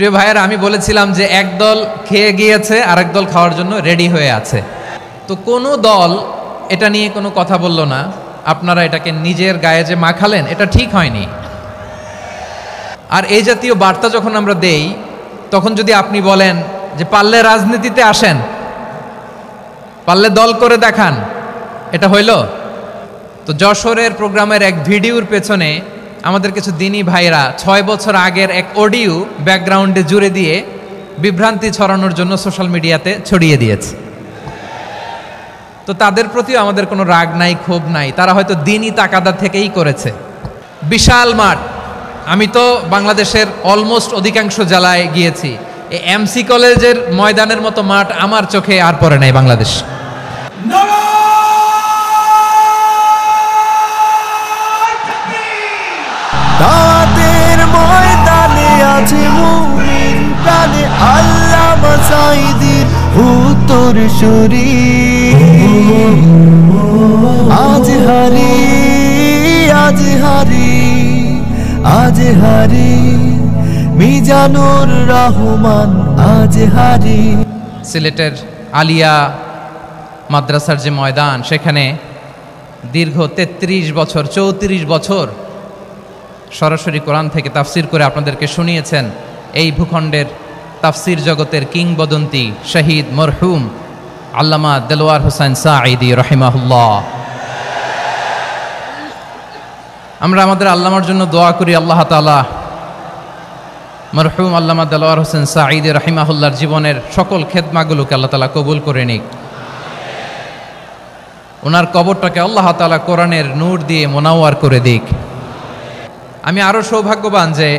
প্রিয় ভাইয়েরা, আমি বলেছিলাম যে একদল খেয়ে গিয়েছে আর একদল খাওয়ার জন্য রেডি হয়ে আছে। তো কোনো দল এটা নিয়ে কোনো কথা বলল না, আপনারা এটাকে নিজের গায়ে যে মাখালেন এটা ঠিক হয়নি। আর এই জাতীয় বার্তা যখন আমরা দেই তখন যদি আপনি বলেন যে পারলে রাজনীতিতে আসেন, পারলে দল করে দেখান, এটা হইল? তো যশোরের প্রোগ্রামের এক ভিডিওর পেছনে আমাদের কিছু দিনী ভাইরা 6 বছর আগের এক অডিও ব্যাকগ্রাউন্ডে জুড়ে দিয়ে বিভ্রান্তি ছড়ানোর জন্য সোশ্যাল মিডিয়াতে ছড়িয়ে দিয়েছে। তো তাদের প্রতিও আমাদের কোনো রাগ নাই, ক্ষোভ নাই, তারা হয়তো দিনই তাকাদা থেকেই করেছে। বিশাল মাঠ, আমি তো বাংলাদেশের অলমোস্ট অধিকাংশ জেলায় গিয়েছি, এই এমসি কলেজের ময়দানের মতো মাঠ আমার চোখে আর পড়ে নাই বাংলাদেশ। দাওয়াতের ময়দানে আছে মুমিন প্রাণে আল্লামা সাঈদীর উত্তরসূরি। আজ হারি আজ হারি আজ হারি মিজানুর রহমান আজ হারি। সিলেটের আলিয়া মাদ্রাসার যে ময়দান, সেখানে দীর্ঘ 33 বছর 34 বছর সরাসরি কোরআন থেকে তাফসির করে আপনাদেরকে শুনিয়েছেন এই ভূখণ্ডের তাফসির জগতের কিংবদন্তি শহীদ মরহুম আল্লামা দেলোয়ার হোসেন সাঈদী রাহিমাহুল্লাহ। আমরা আমাদের আল্লামার জন্য দোয়া করি, আল্লাহ তাআলা মরহুম আল্লামা দেলোয়ার হোসেন সাঈদী রাহিমাহুল্লাহর জীবনের সকল খেদমাগুলোকে আল্লাহ তাআলা কবুল করে নিক। ওনার কবরটাকে আল্লাহ তাআলা কোরআনের নূর দিয়ে মোনাওয়ার করে দিক। আমি আরও সৌভাগ্যবান যে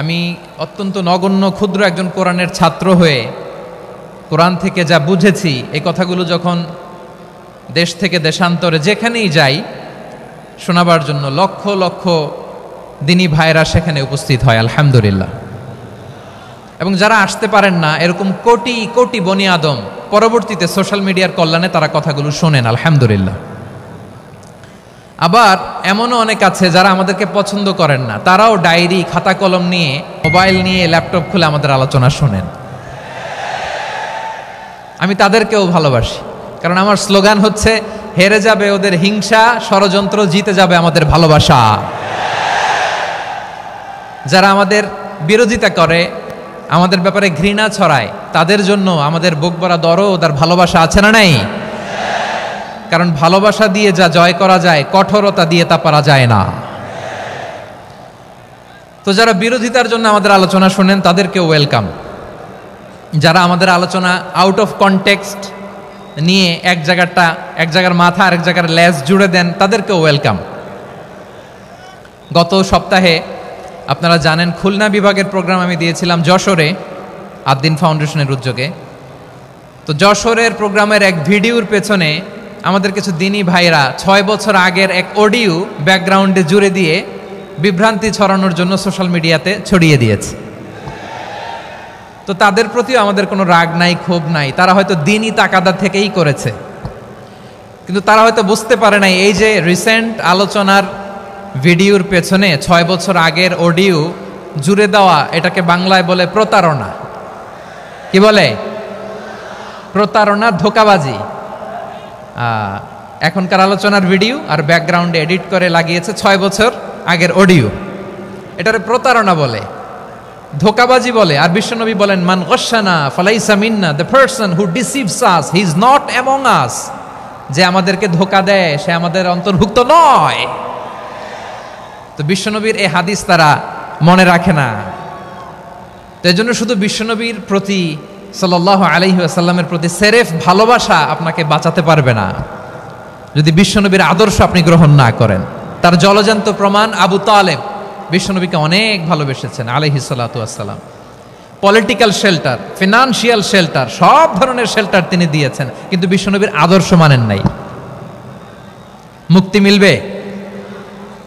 আমি অত্যন্ত নগণ্য ক্ষুদ্র একজন কোরআনের ছাত্র হয়ে কোরআন থেকে যা বুঝেছি, এই কথাগুলো যখন দেশ থেকে দেশান্তরে যেখানেই যাই শোনাবার জন্য লক্ষ লক্ষ দিনী ভাইরা সেখানে উপস্থিত হয়, আলহামদুলিল্লাহ। এবং যারা আসতে পারেন না, এরকম কোটি কোটি বনি আদম পরবর্তীতে সোশ্যাল মিডিয়ার কল্যাণে তারা কথাগুলো শোনেন, আলহামদুলিল্লাহ। আবার এমনও অনেক আছে যারা আমাদেরকে পছন্দ করেন না, তারাও ডায়েরি খাতা কলম নিয়ে, মোবাইল নিয়ে, ল্যাপটপ খুলে আমাদের আলোচনা শোনেন। আমি তাদেরকেও ভালোবাসি, কারণ আমার স্লোগান হচ্ছে হেরে যাবে ওদের হিংসা, ষড়যন্ত্র, জিতে যাবে আমাদের ভালোবাসা। যারা আমাদের বিরোধিতা করে, আমাদের ব্যাপারে ঘৃণা ছড়ায়, তাদের জন্য আমাদের বুক ভরা দরদ আর ভালোবাসা আছে না নাই? কারণ ভালোবাসা দিয়ে যা জয় করা যায়, কঠোরতা দিয়ে তা পারা যায় না। তো যারা বিরোধিতার জন্য আমাদের আলোচনা শোনেন তাদেরকে ওয়েলকাম। যারা আমাদের আলোচনা আউট অফ কনটেক্সট নিয়ে এক জায়গার মাথা আর এক জায়গার লেজ জুড়ে দেন, তাদেরকে ওয়েলকাম। গত সপ্তাহে আপনারা জানেন খুলনা বিভাগের প্রোগ্রাম আমি দিয়েছিলাম যশোরে আদ্দিন ফাউন্ডেশনের উদ্যোগে। তো যশোরের প্রোগ্রামের এক ভিডিওর পেছনে আমাদের কিছু দিনী ভাইরা 6 বছর আগের এক অডিও ব্যাকগ্রাউন্ডে জুড়ে দিয়ে বিভ্রান্তি ছড়ানোর জন্য সোশ্যাল মিডিয়াতে ছড়িয়ে দিয়েছে। তো তাদের প্রতিও আমাদের কোনো রাগ নাই, ক্ষোভ নাই, তারা হয়তো দিনই তাকাদা থেকেই করেছে। কিন্তু তারা হয়তো বুঝতে পারে নাই এই যে রিসেন্ট আলোচনার ভিডিওর পেছনে 6 বছর আগের অডিও জুড়ে দেওয়া, এটাকে বাংলায় বলে প্রতারণা। কি বলে? প্রতারণা, ধোঁকাবাজি। এখনকার আলোচনার ভিডিও আর ব্যাকগ্রাউন্ডে এডিট করে লাগিয়েছে 6 বছর আগের অডিও। এটারে প্রতারণা বলে, ধোঁকাবাজি বলে। আর বিশ্বনবী বলেন, মান গশানা ফালাইসা মিন্না, the person who deceives us he is not among us. যে আমাদেরকে ধোঁকা দেয় সে আমাদের অন্তর্ভুক্ত নয়। তো বিশ্বনবীর এই হাদিস তারা মনে রাখে না। তো এই জন্য শুধু বিশ্বনবীর প্রতি সাল্লাল্লাহু আলাইহি ওয়াসাল্লামের প্রতি সেরেফ ভালোবাসা আপনাকে বাঁচাতে পারবে না যদি বিশ্বনবীর আদর্শ আপনি গ্রহণ না করেন। তার জলজান্ত প্রমাণ, আবু তালেব বিশ্বনবীকে অনেক ভালোবেসেছেন আলাইহিস সালাতু ওয়াসসালাম। পলিটিক্যাল শেল্টার, ফিনান্সিয়াল শেল্টার, সব ধরনের শেল্টার তিনি দিয়েছেন, কিন্তু বিশ্বনবীর আদর্শ মানেন নাই। মুক্তি মিলবে?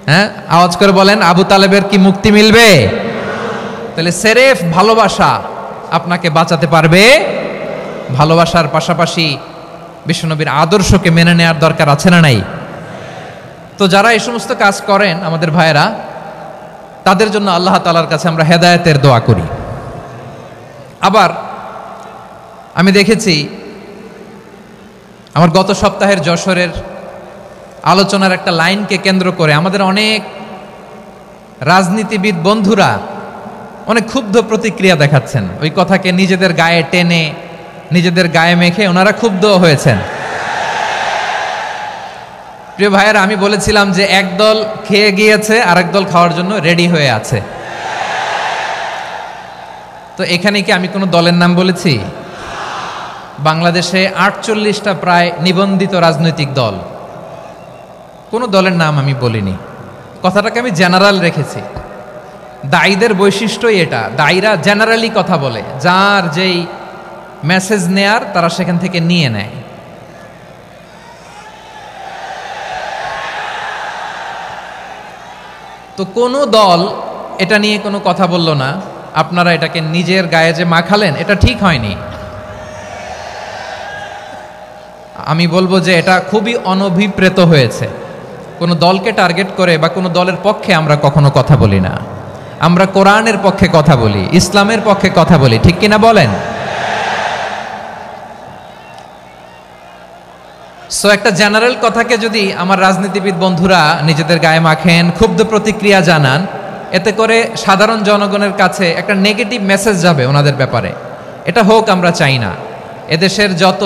হ্যাঁ, আওয়াজ করে বলেন, আবু তালেবের কি মুক্তি মিলবে? তাহলে সেরেফ ভালোবাসা আপনাকে বাঁচাতে পারবে। ভালোবাসার পাশাপাশি বিশ্বনবীর আদর্শকে মেনে নেওয়ার দরকার আছে না নাই? তো যারা এই সমস্ত কাজ করেন আমাদের ভাইয়েরা, তাদের জন্য আল্লাহ তাআলার কাছে আমরা হেদায়েতের দোয়া করি। আবার আমি দেখেছি আমার গত সপ্তাহের যশোরের আলোচনার একটা লাইনকে কেন্দ্র করে আমাদের অনেক রাজনীতিবিদ বন্ধুরা অনেক ক্ষুব্ধ প্রতিক্রিয়া দেখাচ্ছেন। ওই কথাকে নিজেদের গায়ে টেনে নিজেদের গায়ে মেখে ওনারা ক্ষুব্ধ হয়েছেন। প্রিয় ভাইয়েরা, আমি বলেছিলাম যে একদল খেয়ে গিয়েছে আর একদল খাওয়ার জন্য রেডি হয়ে আছে। তো এখানে কি আমি কোনো দলের নাম বলেছি? বাংলাদেশে ৪৮টা প্রায় নিবন্ধিত রাজনৈতিক দল, কোনো দলের নাম আমি বলিনি। কথাটাকে আমি জেনারেল রেখেছি। দায়ীদের বৈশিষ্ট্যই এটা, দায়ীরা জেনারেলি কথা বলে, যার যেই মেসেজ নেয়ার তারা সেখান থেকে নিয়ে নেয়। তো কোনো দল এটা নিয়ে কোনো কথা বলল না, আপনারা এটাকে নিজের গায়ে যে মাখালেন এটা ঠিক হয়নি। আমি বলবো যে এটা খুবই অনভিপ্রেত হয়েছে। কোনো দলকে টার্গেট করে বা কোনো দলের পক্ষে আমরা কখনো কথা বলি না। আমরা কোরআনের পক্ষে কথা বলি, ইসলামের পক্ষে কথা বলি, ঠিক কিনা বলেন? সো একটা জেনারেল কথাকে যদি আমার রাজনীতিবিদ বন্ধুরা নিজেদের গায়ে মাখেন, ক্ষুব্ধ প্রতিক্রিয়া জানান, এতে করে সাধারণ জনগণের কাছে একটা নেগেটিভ মেসেজ যাবে ওনাদের ব্যাপারে। এটা হোক আমরা চাই না। এদেশের যত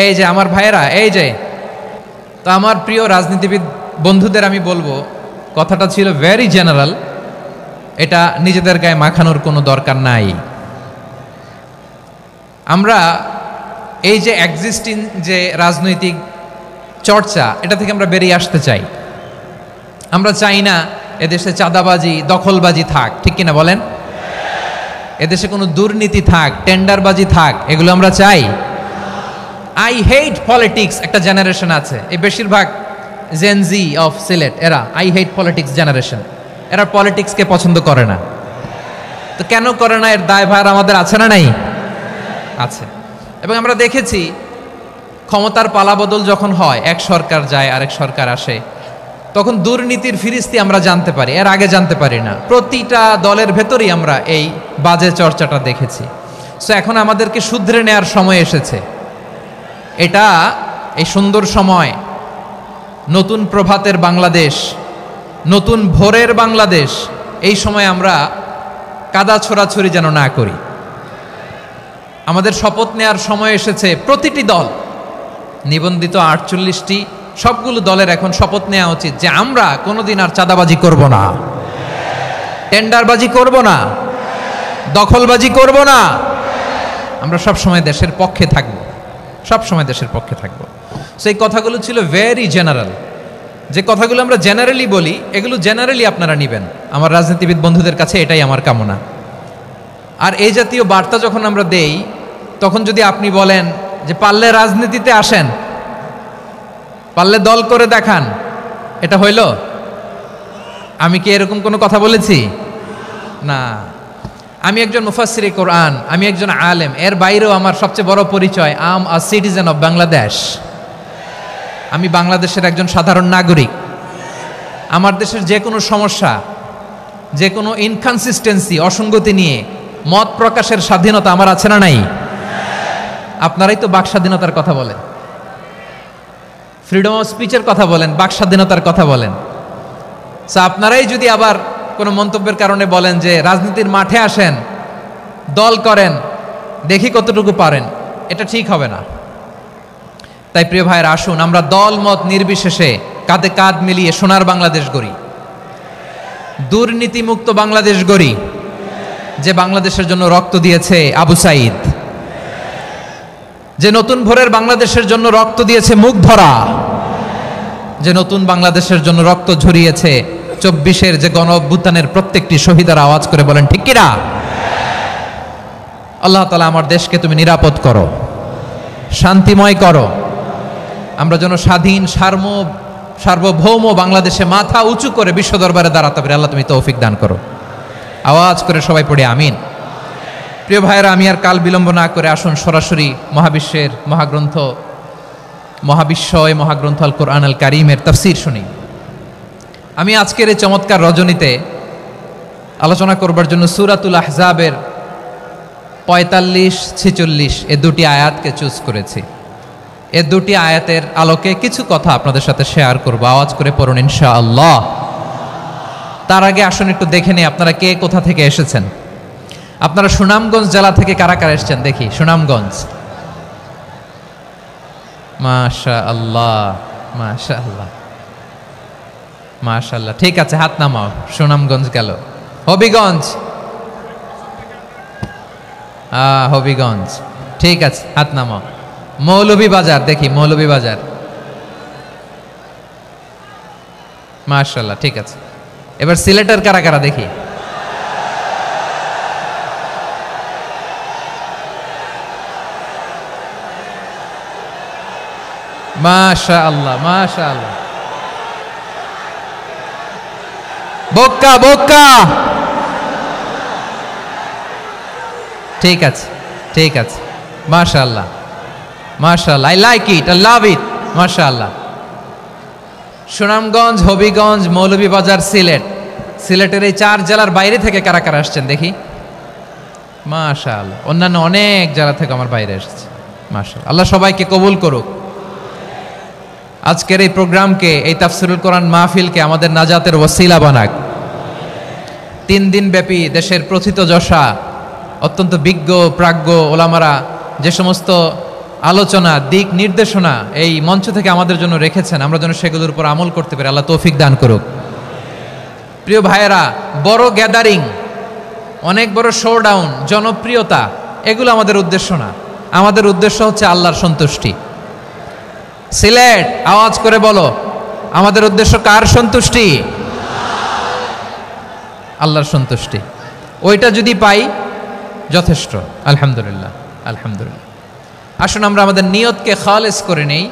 এই যে আমার ভাইয়েরা, এই যে, তো আমার প্রিয় রাজনীতিবিদ বন্ধুদের আমি বলবো, কথাটা ছিল ভেরি জেনারেল, এটা নিজেদের গায়ে মাখানোর কোনো দরকার নাই। আমরা এই যে এক্সিস্টিং যে রাজনৈতিক চর্চা, এটা থেকে আমরা বেরিয়ে আসতে চাই। আমরা চাই না এদেশে চাঁদাবাজি, দখলবাজি থাক, ঠিক কিনা বলেন? এদেশে কোনো দুর্নীতি থাক, টেন্ডারবাজি থাক, এগুলো আমরা চাই? আই হেট পলিটিক্স একটা জেনারেশন আছে, এই বেশিরভাগ জেনজি অফ সিলেট, এরা আই হেট পলিটিক্স জেনারেশন। এরা পলিটিক্সকে পছন্দ করে না। তো কেন করে না, এর দায়ভার আমাদের আছে না নাই? আছে। এবং আমরা দেখেছি ক্ষমতার পালাবদল যখন হয়, এক সরকার যায় আরেক সরকার আসে, তখন দুর্নীতির ফিরিস্তি আমরা জানতে পারি, এর আগে জানতে পারি না। প্রতিটা দলের ভেতরেই আমরা এই বাজে চর্চাটা দেখেছি। সো এখন আমাদেরকে শুধরে নেওয়ার সময় এসেছে। এটা এই সুন্দর সময়, নতুন প্রভাতের বাংলাদেশ, নতুন ভোরের বাংলাদেশ, এই সময় আমরা কাদা ছোড়াছড়ি যেন না করি। আমাদের শপথ নেওয়ার সময় এসেছে। প্রতিটি দল, নিবন্ধিত ৪৮টি, সবগুলো দলের এখন শপথ নেওয়া উচিত যে আমরা কোনোদিন আর চাঁদাবাজি করব না, টেন্ডারবাজি করব না, দখলবাজি করব না। আমরা সবসময় দেশের পক্ষে থাকব, সবসময় দেশের পক্ষে থাকব। সেই কথাগুলো ছিল ভেরি জেনারেল। যে কথাগুলো আমরা জেনারেলি বলি, এগুলো জেনারেলি আপনারা নেবেন। আমার রাজনীতিবিদ বন্ধুদের কাছে এটাই আমার কামনা। আর এই জাতীয় বার্তা যখন আমরা দেই, তখন যদি আপনি বলেন যে পারলে রাজনীতিতে আসেন, পারলে দল করে দেখান, এটা হইল? আমি কি এরকম কোনো কথা বলেছি? না। আমি একজন মুফাসসিরে কোরআন, আমি একজন আলেম, এর বাইরেও আমার সবচেয়ে বড় পরিচয় আম আ সিটিজেন অফ বাংলাদেশ। আমি বাংলাদেশের একজন সাধারণ নাগরিক। আমার দেশের যে কোনো সমস্যা, যে কোনো ইনকনসিস্টেন্সি, অসঙ্গতি নিয়ে মত প্রকাশের স্বাধীনতা আমার আছে না নাই? আপনারাই তো বাক স্বাধীনতার কথা বলেন, ফ্রিডম অফ স্পিচের কথা বলেন, বাক স্বাধীনতার কথা বলেন। সো আপনারাই যদি আবার কোনো মন্তব্যের কারণে বলেন যে রাজনীতির মাঠে আসেন, দল করেন, দেখি কতটুকু পারেন, এটা ঠিক হবে না। তাই প্রিয় ভাইয়ের, আসুন আমরা দল মত নির্বিশেষে কাঁধে কাঁধ মিলিয়ে সোনার বাংলাদেশ গড়ি, দুর্নীতিমুক্ত বাংলাদেশ গড়ি, যে বাংলাদেশের জন্য রক্ত দিয়েছে আবু সাঈদ, যে নতুন ভোরের বাংলাদেশের জন্য রক্ত দিয়েছে মুখ ধরা, যে নতুন বাংলাদেশের জন্য রক্ত ঝরিয়েছে ২৪-এর যে গণ অভ্যুত্থানের প্রত্যেকটি শহীদের আওয়াজ করে বলেন ঠিক কিনা? আল্লাহ তাআলা আমার দেশকে তুমি নিরাপদ করো, শান্তিময় করো। আমরা যেন স্বাধীন সার্বভৌম বাংলাদেশে মাথা উঁচু করে বিশ্ব দরবারে দাঁড়াতে পারি। আল্লাহ তুমি তৌফিক দান করো। আওয়াজ করে সবাই পড়ি আমিন। প্রিয় ভাইয়েরা, আমি আর কাল বিলম্ব না করে আসুন সরাসরি মহাবিশ্বের মহাগ্রন্থ আল কোরআন আল কারীমের তাফসীর শুনি। আমি আজকের এই চমৎকার রজনীতে আলোচনা করবার জন্য সূরাতুল আহজাবের 45-46 এ দুটি আয়াতকে চুজ করেছি। এ দুটি আয়াতের আলোকে কিছু কথা আপনাদের সাথে শেয়ার করব। আওয়াজ করে পড়ুন ইনশাআল্লাহ। তার আগে আসুন একটু দেখে নিই আপনারা কে কোথা থেকে এসেছেন। আপনারা সুনামগঞ্জ জেলা থেকে কারা কারা এসেছেন দেখি। সুনামগঞ্জ, মাশাআল্লাহ মাশাআল্লাহ মাশাআল্লাহ, ঠিক আছে, হাত নামাও। সুনামগঞ্জ গেল। হবিগঞ্জ, হবিগঞ্জ, ঠিক আছে, হাত নামাও। মৌলভীবাজার দেখি, মৌলভীবাজার, মাশাআল্লাহ, ঠিক আছে। এবার সিলেটের কারা কারা দেখি। মাশাআল্লাহ মাশাআল্লাহ। বক্কা বক্কা, ঠিক আছে ঠিক আছে, মাশাআল্লাহ মাশাআল্লাহ, I like it, I love it, মাশাআল্লাহ। সুনামগঞ্জ, হবিগঞ্জ, মৌলভীবাজার, সিলেট। সিলেটের এই 4 জেলার বাইরে থেকে কারা কারা আসছেন দেখি। মাশাআল্লাহ, অন্যান্য অনেক জেলা থেকে আমার বাইরে এসেছে, মাশাআল্লাহ। আল্লাহ সবাইকে কবুল করুক। আজকের এই প্রোগ্রামকে, এই তাফসিরুল কোরআন মাহফিলকে আমাদের নাজাতের ওসিলা বানাক। 3 দিন ব্যাপী দেশের প্রথিতযশা অত্যন্ত বিজ্ঞ প্রাজ্ঞ ওলামারা যে সমস্ত আলোচনা, দিক নির্দেশনা এই মঞ্চ থেকে আমাদের জন্য রেখেছেন, আমরা যেন সেগুলোর উপর আমল করতে পারি। আল্লাহ তৌফিক দান করুক। প্রিয় ভাইয়েরা, বড় গ্যাদারিং, অনেক বড় শোডাউন, জনপ্রিয়তা, এগুলো আমাদের উদ্দেশ্য না। আমাদের উদ্দেশ্য হচ্ছে আল্লাহর সন্তুষ্টি। সিলেট, আওয়াজ করে বলো, আমাদের উদ্দেশ্য কার সন্তুষ্টি? আল্লাহর সন্তুষ্টি। ওইটা যদি পাই যথেষ্ট, আলহামদুলিল্লাহ আলহামদুলিল্লাহ। আসুন আমরা আমাদের নিয়তকে খালেস করে নেই।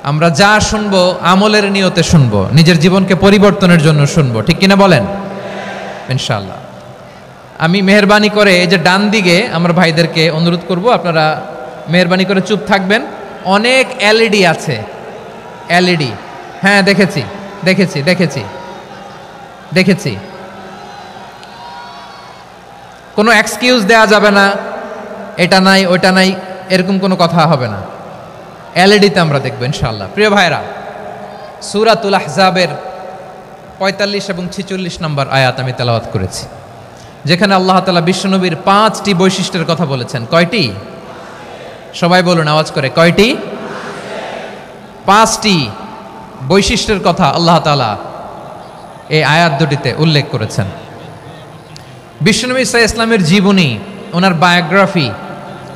আমরা যা শুনবো আমলের নিয়তে শুনবো, নিজের জীবনকে পরিবর্তনের জন্য শুনবো, ঠিক কিনা বলেন? ইনশাআল্লাহ। আমি মেহরবানি করে এই যে ডান দিকে আমার ভাইদেরকে অনুরোধ করব, আপনারা মেহরবানি করে চুপ থাকবেন। অনেক এলইডি আছে, এলইডি, হ্যাঁ দেখেছি দেখেছি দেখেছি দেখেছি। কোনো এক্সকিউজ দেয়া যাবে না, এটা নাই ওইটা নাই, এরকম কোনো কথা হবে না। এলইডিতে আমরা দেখব ইনশাআল্লাহ। প্রিয় ভাইরা, সূরাতুল আহজাবের 45 এবং 46 নম্বর আয়াত আমি তেলাওয়াত করেছি, যেখানে আল্লাহ তাআলা বিশ্বনবীর 5টি বৈশিষ্ট্যের কথা বলেছেন। কয়টি? সবাই বলুন আওয়াজ করে, কয়টি? 5টি বৈশিষ্ট্যের কথা আল্লাহ তাআলা এই আয়াত দুটিতে উল্লেখ করেছেন। বিশ্বনবী সাল্লাল্লাহু আলাইহি ইসলামের জীবনী, ওনার বায়োগ্রাফি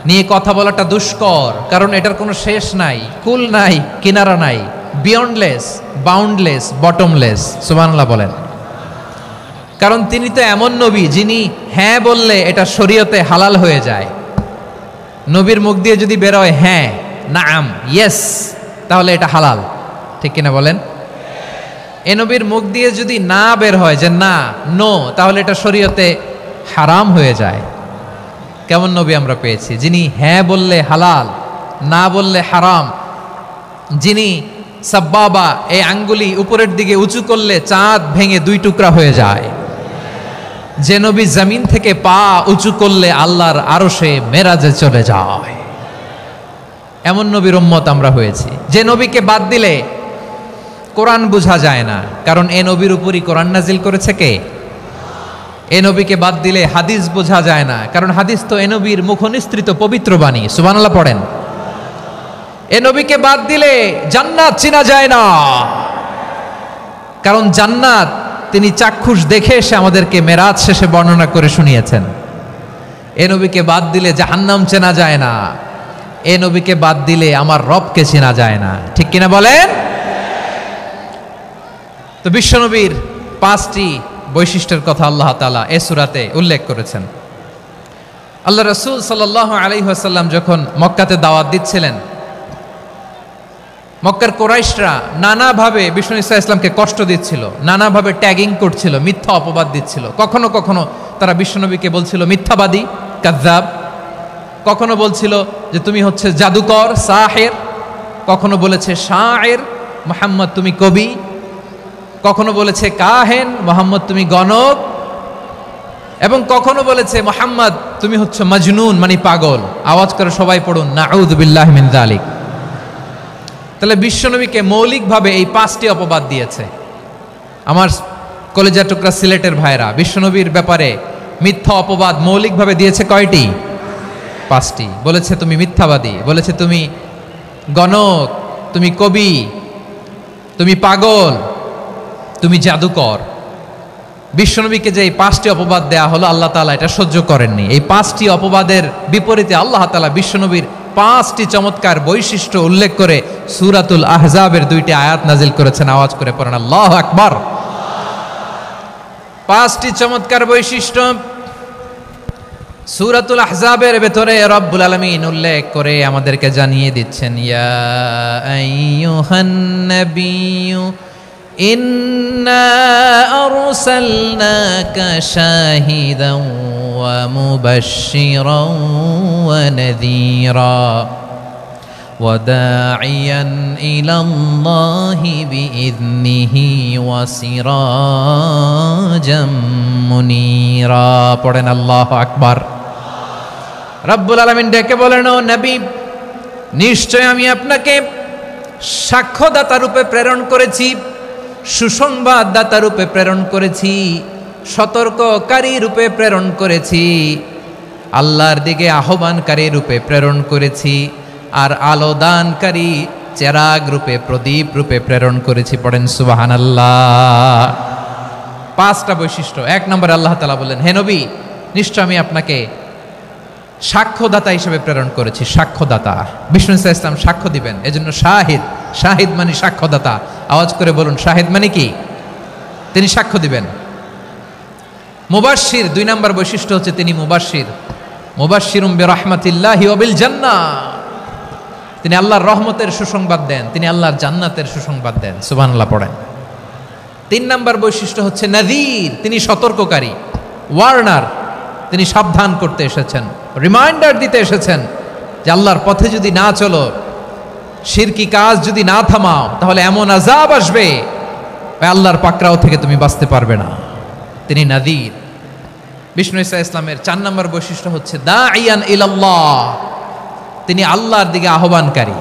নিয়ে কথা বলাটা দুষ্কর, কারণ এটার কোনো শেষ নাই, কুল নাই, কিনারা নাই, বিয়ন্ডলেস, বাউন্ডলেস, বটমলেস। সুবহানাল্লাহ বলেন। কারণ তিনি তো এমন নবী যিনি হ্যাঁ বললে এটা শরীয়তে হালাল হয়ে যায়। নবীর মুখ দিয়ে যদি বেরোয় হ্যাঁ, নাম, ইয়েস, তাহলে এটা হালাল, ঠিক কিনা বলেন? এ নবীর মুখ দিয়ে যদি না বের হয় যে না, নো, তাহলে এটা শরীয়তে হারাম হয়ে যায়। কেমন নবী আমরা পেয়েছি, যিনি হ্যাঁ বললে হালাল, না বললে হারাম, যিনি সাব্বাবা, এই আঙ্গুলি উপরের দিকে উঁচু করলে চাঁদ ভেঙে 2 টুকরা হয়ে যায়, যে নবী জমিন থেকে পা উঁচু করলে আল্লাহর আরশে মেরাজে চলে যায়, এমন নবীর উম্মত আমরা হয়েছি। যে নবীকে বাদ দিলে কোরআন বোঝা যায় না, কারণ এ নবীর উপরই কোরআন নাজিল করেছে কে? এ নবীকে বাদ দিলে হাদিস বোঝা যায় না, কারণ হাদিস তো এ নবীর মুখনিসৃত পবিত্র বাণী। সুবহানাল্লাহ পড়েন। এ নবীকে বাদ দিলে জান্নাত চেনা যায় না, কারণ জান্নাত তিনি চাক্ষুষ দেখে এসে আমাদেরকে মেরাজ শেষে বর্ণনা করে শুনিয়েছেন। এ নবীকে বাদ দিলে জাহান্নাম চেনা যায় না, এ নবীকে বাদ দিলে আমার রবকে চেনা যায় না, ঠিক কিনা বলেন? তো বিশ্বনবীর 5টি বৈশিষ্ট্যের কথা আল্লাহ তাআলা এই সূরাতে উল্লেখ করেছেন। আল্লাহ রাসূল সাল্লাল্লাহু আলাইহি ওয়াসাল্লাম যখন মক্কাতে দাওয়াত দিচ্ছিলেন, মক্কার কুরাইশরা নানাভাবে বিষ্ণু ইসা ইসলামকে কষ্ট দিচ্ছিল, নানাভাবে ট্যাগিং করছিল, মিথ্যা অপবাদ দিচ্ছিল। কখনো কখনো তারা বিশ্বনবীকে বলছিল মিথ্যাবাদী, কাযযাব। কখনো বলছিল যে তুমি হচ্ছে জাদুকর, সাহের। কখনো বলেছে শায়ের, মুহাম্মদ তুমি কবি। কখনো বলেছে কাহেন, মুহাম্মদ তুমি গণক। এবং কখনো বলেছে মুহাম্মদ তুমি হচ্ছে মাজনুন মানে পাগল। আওয়াজ করে সবাই পড়ুন নাউযু বিল্লাহি মিন যালিক। তাহলে বিশ্বনবীকে মৌলিকভাবে এই 5টি অপবাদ দিয়েছে। আমার কলেজা টুকরা সিলেটের ভাইরা, বিশ্বনবীর ব্যাপারে মিথ্যা অপবাদ মৌলিকভাবে দিয়েছে কয়টি? 5টি। বলেছে তুমি মিথ্যাবাদী, বলেছে তুমি গণক, তুমি কবি, তুমি পাগল, তুমি জাদুকর। বিশ্বনবীকে যে এই 5টি অপবাদ দেয়া হলো, আল্লাহ তাআলা এটা সহ্য করেননি। এই 5টি অপবাদের বিপরীতে আল্লাহ তাআলা বিশ্বনবীর 5টি চমৎকার বৈশিষ্ট্য উল্লেখ করে সূরাতুল আহজাবের 2টি আয়াত নাজিল করেছেন। আওয়াজ করে পড়েন আল্লাহু আকবার। 5টি চমৎকার বৈশিষ্ট্য সূরাতুল আহজাবের ভেতরে রব্বুল আলামিন উল্লেখ করে আমাদেরকে জানিয়ে দিচ্ছেন, ইয়া আইয়ুহান নাবিয়্যু ইন্না আরসালনাকা শাহিদান ওয়া মুবাশশিরান ওয়া নাযীরা ওয়া দাঈয়ান ইলাল্লাহি বিইذনিহি ওয়া সিরাজাম মুনীরা। পড়েন আল্লাহু আকবার। রব্বুল আলামিন ডেকে বলেন, ও নবী, নিশ্চয় আমি আপনাকে সাক্ষ্যদাতা রূপে প্রেরণ করেছি, সুসংবাদদাতা রূপে প্রেরণ করেছি, সতর্ককারী রূপে প্রেরণ করেছি, আল্লাহর দিকে আহ্বানকারী রূপে প্রেরণ করেছি, আর আলোদানকারী চেরাগ রূপে, প্রদীপ রূপে প্রেরণ করেছি। পড়েন সুবহানাল্লাহ। 5টা বৈশিষ্ট্য। 1 নম্বরে আল্লাহ তাআলা বললেন, হে নবী, নিশ্চয় আমি আপনাকে সাক্ষ্যদাতা হিসেবে প্রেরণ করেছি। সাক্ষ্যদাতা, বিষ্ণু ইসা ইসলাম সাক্ষ্য দিবেন, এজন্য শাহিদ। শাহিদ মানে সাক্ষ্যদাতা। আওয়াজ করে বলুন শাহিদ মানে কি? তিনি সাক্ষ্য দিবেন। মুবাশশির, 2 নম্বর বৈশিষ্ট্য হচ্ছে তিনি মুবাশশির। মুবাশশিরুম বিরাহমাতিল্লাহি ওয়া বিল জান্নাহ, তিনি আল্লাহর রহমতের সুসংবাদ দেন, তিনি আল্লাহর জান্নাতের সুসংবাদ দেন। সুবহানাল্লাহ পড়েন। 3 নম্বর বৈশিষ্ট্য হচ্ছে নাযীর, তিনি সতর্ককারী, ওয়ার্নার, তিনি সাবধান করতে এসেছেন, রিমাইন্ডার দিতে এসেছেন যে আল্লাহর পথে যদি না চলো, শিরকি কাজ যদি না থামাও, তাহলে এমন আযাব আসবে আল্লাহর পাকড়াও থেকে তুমি বাঁচতে পারবে না। তিনি নাযীর। বিষ্ণু ইসা ইসলামের 4 নম্বর বৈশিষ্ট্য হচ্ছে দাঈয়ান ইলাল্লাহ, তিনি আল্লাহর দিকে আহ্বানকারী।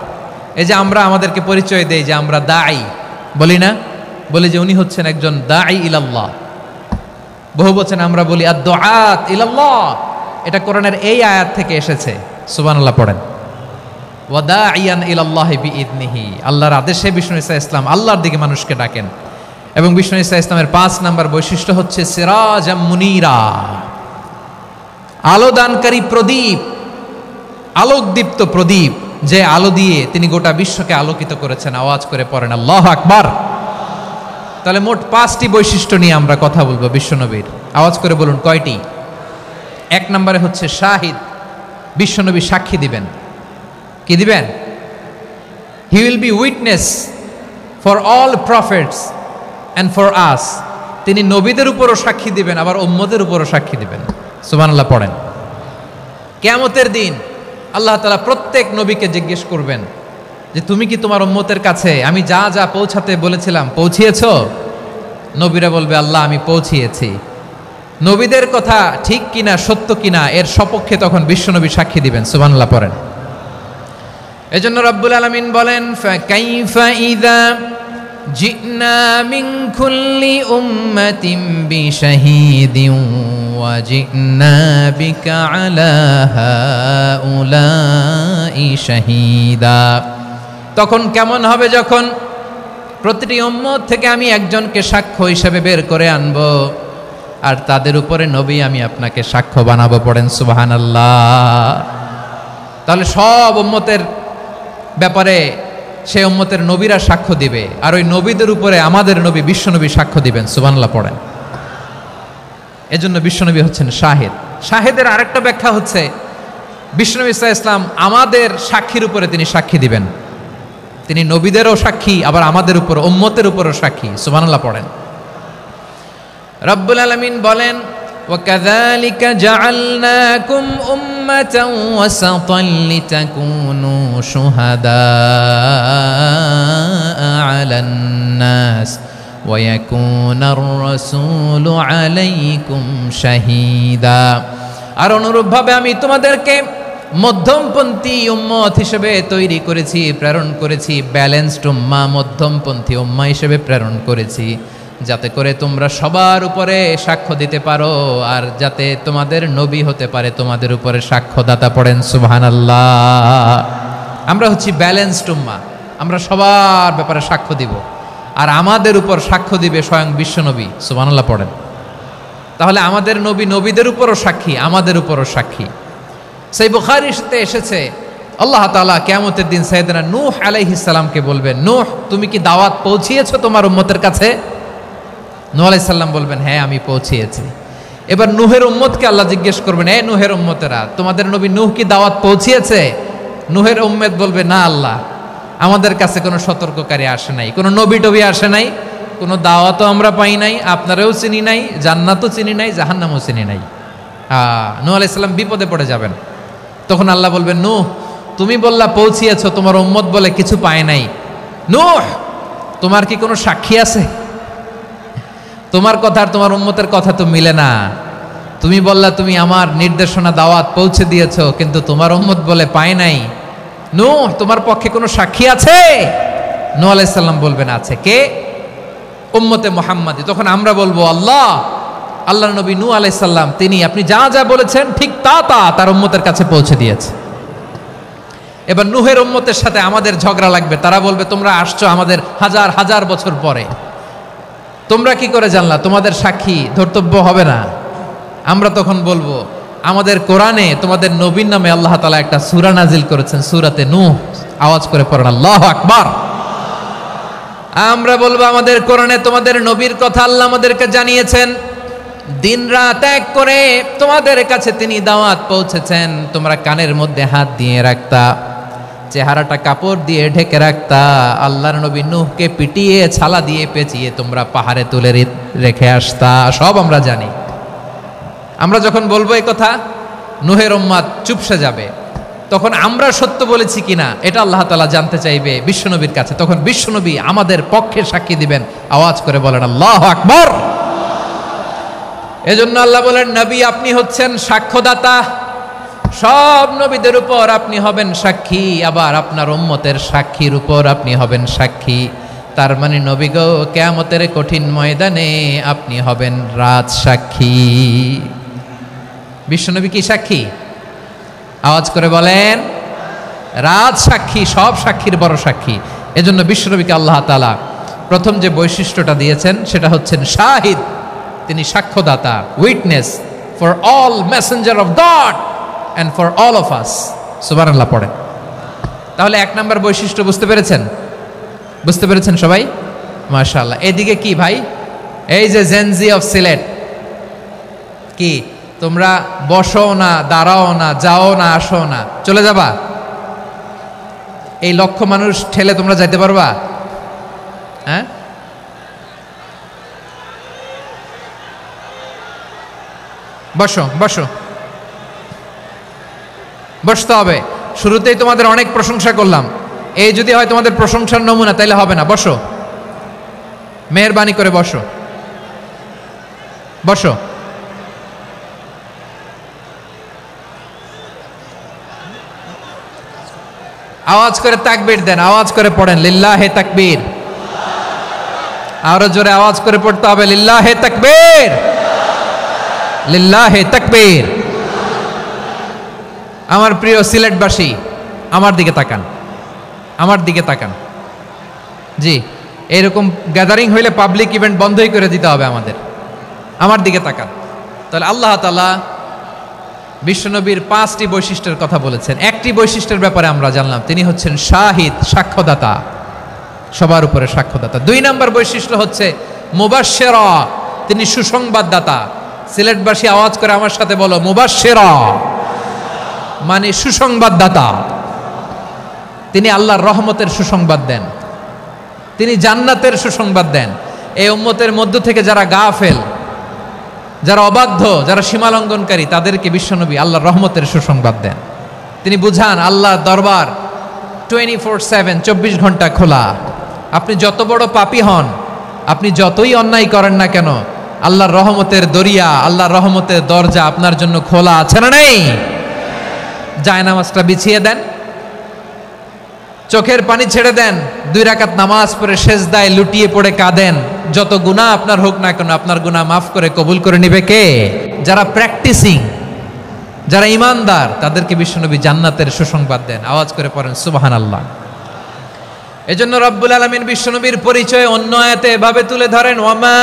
এই যে আমরা আমাদেরকে পরিচয় দেই যে আমরা দাঈ, বলি না? বলি যে উনি হচ্ছেন একজন দাঈ ইলাল্লাহ। বহু বচন আমরা বলি আদ-দুআত ইলাল্লাহ। এটা কোরআনের এই আয়াত থেকে এসেছে। সুবহানাল্লাহ পড়েন। ওয়া দাঈয়ান ইলাল্লাহি বিইذনিহি, আল্লাহর আদেশে বিষ্ণু ইসা ইসলাম আল্লাহর দিকে মানুষকে ডাকেন। এবং বিষ্ণু ইসা ইসলামের 5 নম্বর বৈশিষ্ট্য হচ্ছে সিরাজাম মুনীরা, আলোদানকারী প্রদীপ, আলোকদীপ্ত প্রদীপ, যে আলো দিয়ে তিনি গোটা বিশ্বকে আলোকিত করেছেন। আওয়াজ করে পড়েন আল্লাহু আকবার। তাহলে মোট 5টি বৈশিষ্ট্য নিয়ে আমরা কথা বলবো বিশ্বনবীর। আওয়াজ করে বলুন কয়টি? 1 নম্বরে হচ্ছে শাহিদ, বিশ্বনবী সাক্ষী দিবেন। কি দিবেন? He will be witness for all prophets and for us. তিনি নবীদের উপরও সাক্ষী দিবেন, আবার উম্মতের উপরও সাক্ষী দিবেন। সুবহানাল্লাহ পড়েন। কিয়ামতের দিন আল্লাহ তাআলা প্রত্যেক নবীকে জিজ্ঞেস করবেন যে তুমি কি তোমার উম্মতের কাছে আমি যা যা পৌঁছাতে বলেছিলাম পৌঁছিয়েছো? নবীরা বলবে আল্লাহ আমি পৌঁছিয়েছি। নবীদের কথা ঠিক কিনা, সত্য কিনা, এর সপক্ষে তখন বিশ্বনবী সাক্ষী দিবেন। সুবহানাল্লাহ পড়েন। এজন্য রব্বুল আলামিন বলেন, ফাকাইফা ইযা জিনা মিন কুল্লি উম্মাতিন বিশাহীদিন ওয়া জিনা বিকা আলা হাউলাই শাহীদা। তখন কেমন হবে যখন প্রতিটি উম্মত থেকে আমি একজনকে সাক্ষ্য হিসেবে বের করে আনব, আর তাদের উপরে নবী আমি আপনাকে সাক্ষ্য বানাবো। পড়েন সুবহানাল্লাহ। তাহলে সব উম্মতের ব্যাপারে সেই উম্মতের নবীরা সাক্ষ্য দিবে, আর ওই নবীদের উপরে আমাদের নবী বিশ্বনবী সাক্ষ্য দিবেন। সুবহানাল্লাহ পড়েন। এজন্য বিশ্বনবী হচ্ছেন শাহিদ। শাহিদের আরেকটা ব্যাখ্যা হচ্ছে বিশ্বনবী সাল্লাল্লাহু আলাইহি ওয়াসাল্লাম আমাদের সাক্ষীর উপরে তিনি সাক্ষী দিবেন। তিনি নবীদেরও সাক্ষী, আবার আমাদের উপর, উম্মতের উপরও সাক্ষী। সুবহানাল্লাহ পড়েন। রব্বুল আলামিন বলেন, وَكَذَلِكَ جَعَلْنَاكُمْ أُمَّةً وَسَطًا لِتَكُونُوا شُهَدَاءَ عَلَى النَّاسِ ويكون الرسول عليكم شهيدا। আর অনুরূপভাবে আমি তোমাদেরকে মধ্যমপন্থী উম্মত হিসেবে তৈরি করেছি, প্রেরণ করেছি, ব্যালেন্সড উম্মাহ, মধ্যমপন্থী উম্মাহ হিসেবে প্রেরণ করেছি, যাতে করে তোমরা সবার উপরে সাক্ষ্য দিতে পারো আর যাতে তোমাদের নবী হতে পারে তোমাদের উপরে সাক্ষ্যদাতা। পড়েন সুবহানাল্লাহ। আমরা হচ্ছি ব্যালেন্সড উম্মাহ, আমরা সবার ব্যাপারে সাক্ষ্য দিব আর আমাদের উপর সাক্ষ্য দিবে স্বয়ং বিশ্বনবী। সুবহানাল্লাহ পড়েন। তাহলে আমাদের নবী নবীদের উপরও সাক্ষী, আমাদের উপরও সাক্ষী। সেই বুখারীতে এসেছে আল্লাহ তাআলা কিয়ামতের দিন সাইয়েদনা নূহ আলাইহিস সালামকে বলবেন, নূহ তুমি কি দাওয়াত পৌঁছিয়েছো তোমার উম্মতের কাছে? নূহ আলাইহিস সালাম বলবেন, হ্যাঁ আমি পৌঁছিয়েছি। এবার নূহের উম্মতকে আল্লাহ জিজ্ঞেস করবেন, এ নূহের উম্মতেরা তোমাদের নবী নূহ কি দাওয়াত পৌঁছিয়েছে? নূহের উম্মত বলবে, না আল্লাহ, আমাদের কাছে কোনো সতর্ককারী আসে নাই, কোনো নবী টবি আসে নাই, কোনো দাওয়াতও আমরা পাই নাই, আপনারাও চিনি নাই, জান্নাতও চিনি নাই, জাহান্নামও চিনি নাই। নূহ আলাইহিস সালাম বিপদে পড়ে যাবেন। তখন আল্লাহ বলবেন, নূহ তুমি বললা পৌঁছিয়েছো, তোমার উম্মত বলে কিছু পায় নাই। নূহ তোমার কি কোনো সাক্ষী আছে? তোমার কথা আর তোমার উম্মতের কথা তো মিলে না। তুমি বললা তুমি আমার নির্দেশনা দাওয়াত পৌঁছে দিয়েছো, কিন্তু তোমার উম্মত বলে পায় নাই। নূহ তোমার পক্ষে কোনো সাক্ষী আছে? নূহ আলাইহিস সালাম বলবেন, আছে। কে? উম্মতে মুহাম্মাদী। তখন আমরা বলবো, আল্লাহ আল্লাহর নবী নূহ আলাইহিস সালাম তিনি আপনি যা যা বলেছেন ঠিক তা তা তার উম্মতের কাছে পৌঁছে দিয়েছে। এবার নূহের উম্মতের সাথে আমাদের ঝগড়া লাগবে। তারা বলবে, তোমরা আসছো আমাদের হাজার হাজার বছর পরে, তোমরা কি করে জানলা? তোমাদের সাক্ষী ধর্তব্য হবে না। আমরা তখন বলবো, আমাদের কোরআনে তোমাদের নবীর নামে আল্লাহ তাআলা একটা সূরা নাজিল করেছেন, সূরাতে নূহ। আওয়াজ করে পড়েন আল্লাহু আকবার। আমরা বলবো, আমাদের কোরআনে তোমাদের নবীর কথা আল্লাহ আমাদেরকে জানিয়েছেন, দিন রাত এক করে তোমাদের কাছে তিনি দাওয়াত পৌঁছেছেন। তোমরা কানের মধ্যে হাত দিয়ে রাখতা, চেহারাটা কাপড় দিয়ে ঢেকে রাখতা, আল্লাহর নবী নূহকে পিটিয়ে ছালা দিয়ে পেঁচিয়ে তোমরা পাহাড়ে তুলে রেখে আসতা। সব আমরা জানি। আমরা যখন বলবো এই কথা, নূহের উম্মত চুপসে যাবে। তখন আমরা সত্য বলেছি কিনা এটা আল্লাহ তাআলা জানতে চাইবে বিশ্বনবীর কাছে। তখন বিশ্বনবী আমাদের পক্ষে সাক্ষী দিবেন। আওয়াজ করে বলেন আল্লাহু আকবার। এজন্য আল্লাহ বলেন, নবী আপনি হচ্ছেন সাক্ষ্যদাতা, সব নবীদের উপর আপনি হবেন সাক্ষী, আবার আপনার উম্মতের সাক্ষীর উপর আপনি হবেন সাক্ষী। তার মানে নবী গো, কিয়ামতের কঠিন ময়দানে আপনি হবেন রাজ সাক্ষী। বিশ্বনবী কি সাক্ষী? আওয়াজ করে বলেন, রাজ সাক্ষী, সব সাক্ষীর বড় সাক্ষী। এজন্য বিশ্বনবীকে আল্লাহ তাআলা প্রথম যে বৈশিষ্ট্যটা দিয়েছেন সেটা হচ্ছেন শাহিদ। তিনি সাক্ষ্যদাতা, witness for all messenger of God and for all of us. সুবহানাল্লাহ পড়ে। তাহলে এক নাম্বার বৈশিষ্ট্য বুঝতে পেরেছেন? বুঝতে পেরেছেন সবাই? মাশাআল্লাহ। এদিকে কি ভাই, এই যে জেনজি অফ সিলেট, কি তোমরা বসো না, দাঁড়াও না, যাও না, আসো না, চলে যাবা? এই লক্ষ মানুষ ঠেলে তোমরা যাইতে পারবা? হ্যাঁ, বসো বসো, বসতে হবে। শুরুতেই তোমাদের অনেক প্রশংসা করলাম, এই যদি হয় তোমাদের প্রশংসার নমুনা, তাইলে হবে না। বসো, মেহেরবানি করে বসো, বসো। আওয়াজ করে তাকবীর দেন, আওয়াজ করে পড়েন লিল্লাহে তাকবীর। আরো জোরে আওয়াজ করে পড়তে হবে, লিল্লাহে তাকবীর, লিল্লাহে তাকবীর। আমার প্রিয় সিলেটবাসী, আমার দিকে তাকান, আমার দিকে তাকান। জি, এরকম গ্যাদারিং হইলে পাবলিক ইভেন্ট বন্ধই করে দিতে হবে আমাদের। আমার দিকে তাকান। তাহলে আল্লাহ তাআলা বিশ্বনবীর 5টি বৈশিষ্ট্যের কথা বলেছেন। একটি বৈশিষ্ট্যের ব্যাপারে আমরা জানলাম, তিনি হচ্ছেন শাহিদ, সাক্ষ্যদাতা, সবার উপরে সাক্ষ্যদাতা। 2 নম্বর বৈশিষ্ট্য হচ্ছে মুবাশশিরা, তিনি সুসংবাদদাতা। সিলেটবাসী আওয়াজ করে আমার সাথে বলো, মুবাশশিরা মানে সুসংবাদদাতা। তিনি আল্লাহর রহমতের সুসংবাদ দেন, তিনি জান্নাতের সুসংবাদ দেন। এই উম্মতের মধ্য থেকে যারা গাফেল, যারা অবাধ্য, যারা সীমালঙ্ঘনকারী, তাদেরকে বিশ্বনবী আল্লাহর রহমতের সুসংবাদ দেন। তিনি বুঝান আল্লাহর দরবার 24/7, 24 ঘন্টা খোলা। আপনি যত বড় পাপী হন, আপনি যতই অন্যায় করেন না কেন, আল্লাহর রহমতের দরিয়া, আল্লাহর রহমতের দরজা আপনার জন্য খোলা আছে না নেই? জায়নামাজটা বিছিয়ে দেন, চোখের পানি ছেড়ে দেন, 2 রাকাত নামাজ পড়ে সেজদায় লুটিয়ে পড়ে কাঁদেন। যত গুনাহ আপনার হোক না কেন, আপনার গুনাহ মাফ করে কবুল করে নিবে কে? যারা প্র্যাকটিসিং, যারা ইমানদার, তাদেরকে বিশ্বনবী জান্নাতের সুসংবাদ দেন। আওয়াজ করে পড়েন সুবহানাল্লাহ। এজন্য রব্বুল আলামিন বিশ্বনবীর পরিচয় অন্য আয়াতে এভাবে তুলে ধরেন, ওয়ামা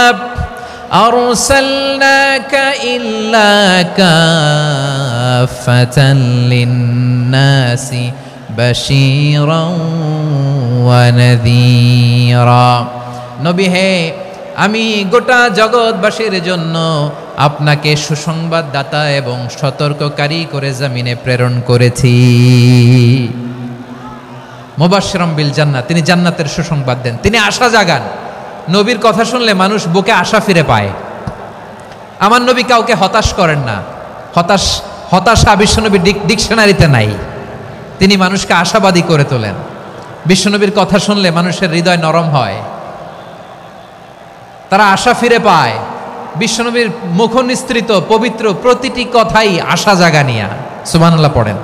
আরসালনাকা ইল্লা কাফাতান লিন্নাসি বাশীরাও ওয়া নাযীরা। নবী হে, আমি গোটা জগৎবাসীর জন্য আপনাকে সুসংবাদদাতা এবং সতর্ককারী করে জমিনে প্রেরণ করেছি। মুবাশশিরাম বিল জান্নাত, তিনি জান্নাতের সুসংবাদ দেন, তিনি আশা জাগান। নবীর কথা শুনলে মানুষ বুকে আশা ফিরে পায়। আমার নবী কাউকে হতাশ করেন না। হতাশা বিশ্বনবীর ডিকশনারিতে নাই। তিনি মানুষকে আশাবাদী করে তোলেন। বিশ্বনবীর কথা শুনলে মানুষের হৃদয় নরম হয়, তারা আশা ফিরে পায়। বিশ্বনবীর মুখ নিঃসৃত পবিত্র প্রতিটি কথাই আশা জাগানিয়া। সুবহানাল্লাহ পড়েন।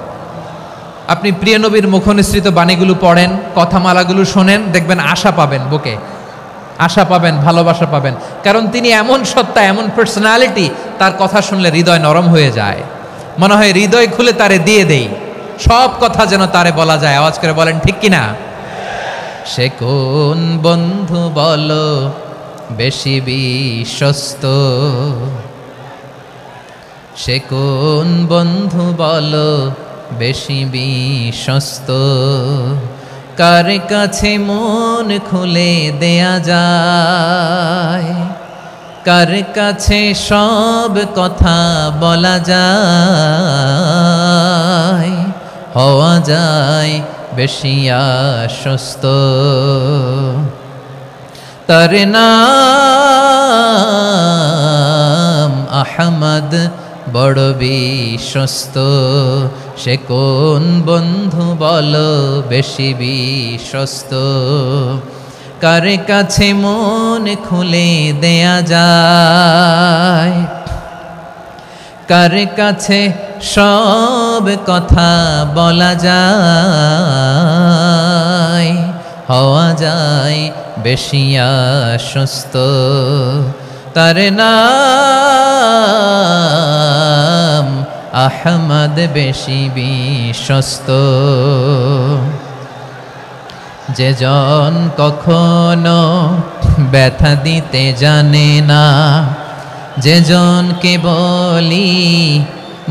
আপনি প্রিয় নবীর মুখ নিঃসৃত বাণীগুলো পড়েন, কথামালাগুলো শোনেন, দেখবেন আশা পাবেন, বুকে আশা পাবেন, ভালোবাসা পাবেন। কারণ তিনি এমন সত্তা, এমন পার্সোনালিটি, তার কথা শুনলে হৃদয় নরম হয়ে যায়। মনে হয় হৃদয় খুলে তারে দিয়ে দেই, সব কথা যেন তারে বলা যায়। আওয়াজ করে বলেন ঠিক কিনা? সে কোন বন্ধু বলো বেশি বিশ্বস্ত, সে কোন বন্ধু বলো বেশি বিশ্বস্ত, কার কাছে মন খুলে দেয়া যায়, কার কাছে সব কথা বলা যায়, হওয়া যায় বেশি আশ্বস্ত। তার নাম আহমদ, বড় বিশ্বস্ত। সে কোন বন্ধু বলো বেশি বিশ্বস্ত, কার কাছে মন খুলে দেয়া যায়, কার কাছে সব কথা বলা যায়, হওয়া যায় বেশি আশ্বস্ত। তার নাম আহমদ, বেশি বিশ্বস্ত। যে জন কখনো ব্যথা দিতে জানে না, যে জনকে বলি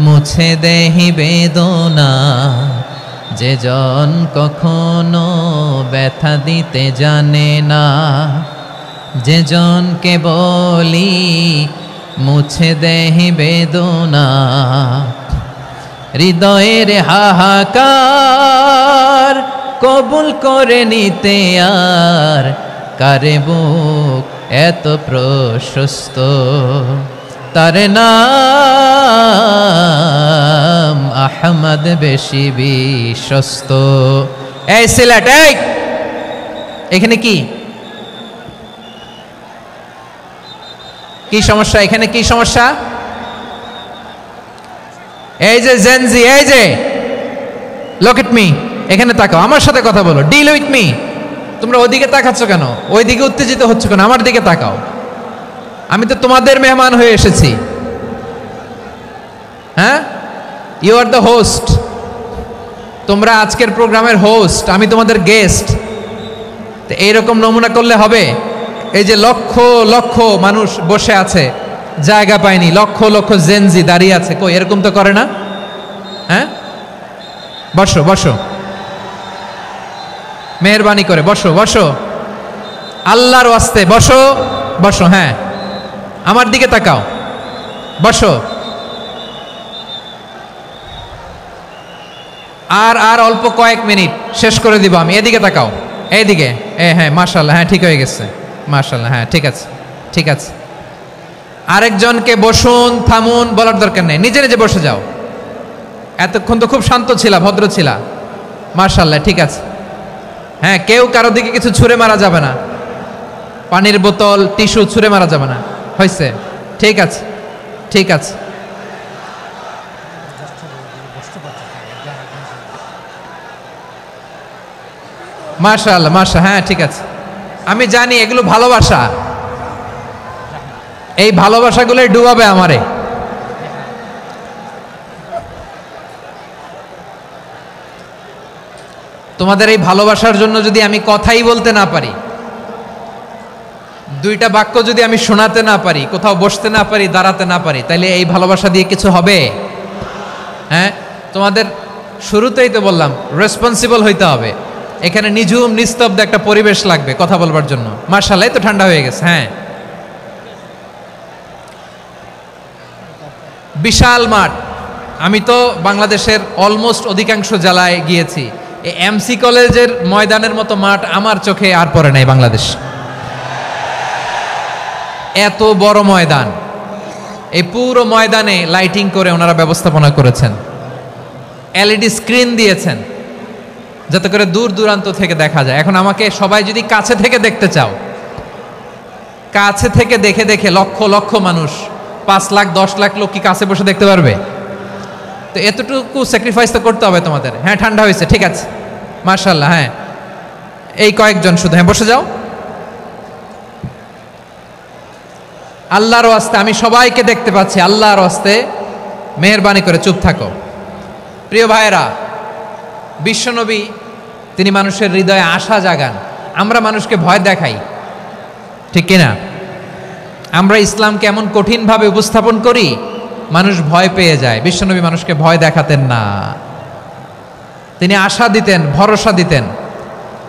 মুছে দেহি বেদনা, যে জন কখনো ব্যথা দিতে জানে না, যে জনকে বলি মুছে দেহি বেদনা, হৃদয়ের হাহাকার কবুল করে নিতে আর কারে বুক এত প্রশস্ত। তার নাম আহমদ, বেশি বিশ্বস্ত। এই সিলেট, এই এখানে কি কি সমস্যা? এখানে কি সমস্যা? এই যে জেনজি, এই যে লুক এট মি, এখানে তাকাও, আমার সাথে কথা বলো, ডিল উইথ মি। তোমরা ওইদিকে তাকাচ্ছ কেন? ওইদিকে উত্তেজিত হচ্ছ কেন? আমার দিকে তাকাও। আমি তো তোমাদের মেহমান হয়ে এসেছি। হ্যাঁ, ইউ আর দ্য হোস্ট। তোমরা আজকের প্রোগ্রামের হোস্ট, আমি তোমাদের গেস্ট। তো এইরকম নমুনা করলে হবে? এই যে লক্ষ লক্ষ মানুষ বসে আছে, জায়গা পায়নি, লক্ষ লক্ষ জেনজি দাঁড়িয়ে আছে, কই এরকম তো করে না? হ্যাঁ, বসো বসো, মেহরবানি করে বসো বসো, আল্লাহর ওয়াস্তে বসো বসো। হ্যাঁ, আমার দিকে তাকাও, বসো। আর আর অল্প কয়েক মিনিট, শেষ করে দিব আমি। এদিকে তাকাও, এইদিকে। হ্যাঁ, মাশাআল্লাহ, হ্যাঁ ঠিক হয়ে গেছে, মাশাআল্লাহ, হ্যাঁ ঠিক আছে ঠিক আছে। আরেকজনকে বসুন, থামুন বলার দরকার নেই, নিজে নিজে বসে যাও। এতক্ষণ তো খুব শান্ত ছিলা, ভদ্র ছিলা, মাশাআল্লাহ ঠিক আছে। হ্যাঁ, কেউ কারো দিকে কিছু ছুঁড়ে মারা যাবে না, পানির বোতল, টিস্যু ছুঁড়ে মারা যাবে না। হয়েছে? ঠিক আছে, ঠিক আছে। মাশাআল্লাহ, হ্যাঁ ঠিক আছে। আমি জানি এগুলো ভালোবাসা, এই ভালোবাসাগুলোই ডুবাবে আমারে। তোমাদের এই ভালোবাসার জন্য যদি আমি কথাই বলতে না পারি, দুইটা বাক্য যদি আমি শোনাতে না পারি, কোথাও বসতে না পারি, দাঁড়াতে না পারি, তাহলে এই ভালোবাসা দিয়ে কিছু হবে? হ্যাঁ, তোমাদের শুরুতেই তো বললাম রেসপন্সিবল হইতে হবে। এখানে নিঝুম নিস্তব্ধ একটা পরিবেশ লাগবে কথা বলবার জন্য। মাশাআল্লাহ, তো ঠান্ডা হয়ে গেছে। হ্যাঁ, বিশাল মাঠ। আমি তো বাংলাদেশের অলমোস্ট অধিকাংশ জেলায় গিয়েছি, এই এমসি কলেজের ময়দানের মতো মাঠ আমার চোখে আর পড়ে নাই বাংলাদেশ। এত বড় ময়দান, এই পুরো ময়দানে লাইটিং করে ওনারা ব্যবস্থাপনা করেছেন, এলইডি স্ক্রিন দিয়েছেন যাতে করে দূর দূরান্ত থেকে দেখা যায়। এখন আমাকে সবাই যদি কাছে থেকে দেখতে চাও, কাছে থেকে দেখে দেখে লক্ষ লক্ষ মানুষ, 5 লাখ 10 লাখ লোক কি কাছে বসে দেখতে পারবে? তো এতটুকু স্যাক্রিফাইস তো করতে হবে তোমাদের। হ্যাঁ, ঠান্ডা হয়েছে, ঠিক আছে, মাশাআল্লাহ। হ্যাঁ, এই কয়েকজন শুধু, হ্যাঁ বসে যাও। আল্লাহর ওয়াস্তে আমি সবাইকে দেখতে পাচ্ছি, আল্লাহর ওয়াস্তে মেহেরবানি করে চুপ থাকো। প্রিয় ভাইয়েরা, বিশ্বনবী তিনি মানুষের হৃদয়ে আশা জাগান। আমরা মানুষকে ভয় দেখাই, ঠিক কিনা? আমরা ইসলামকে এমন কঠিনভাবে উপস্থাপন করি, মানুষ ভয় পেয়ে যায়। বিশ্বনবী মানুষকে ভয় দেখাতেন না, তিনি আশা দিতেন, ভরসা দিতেন।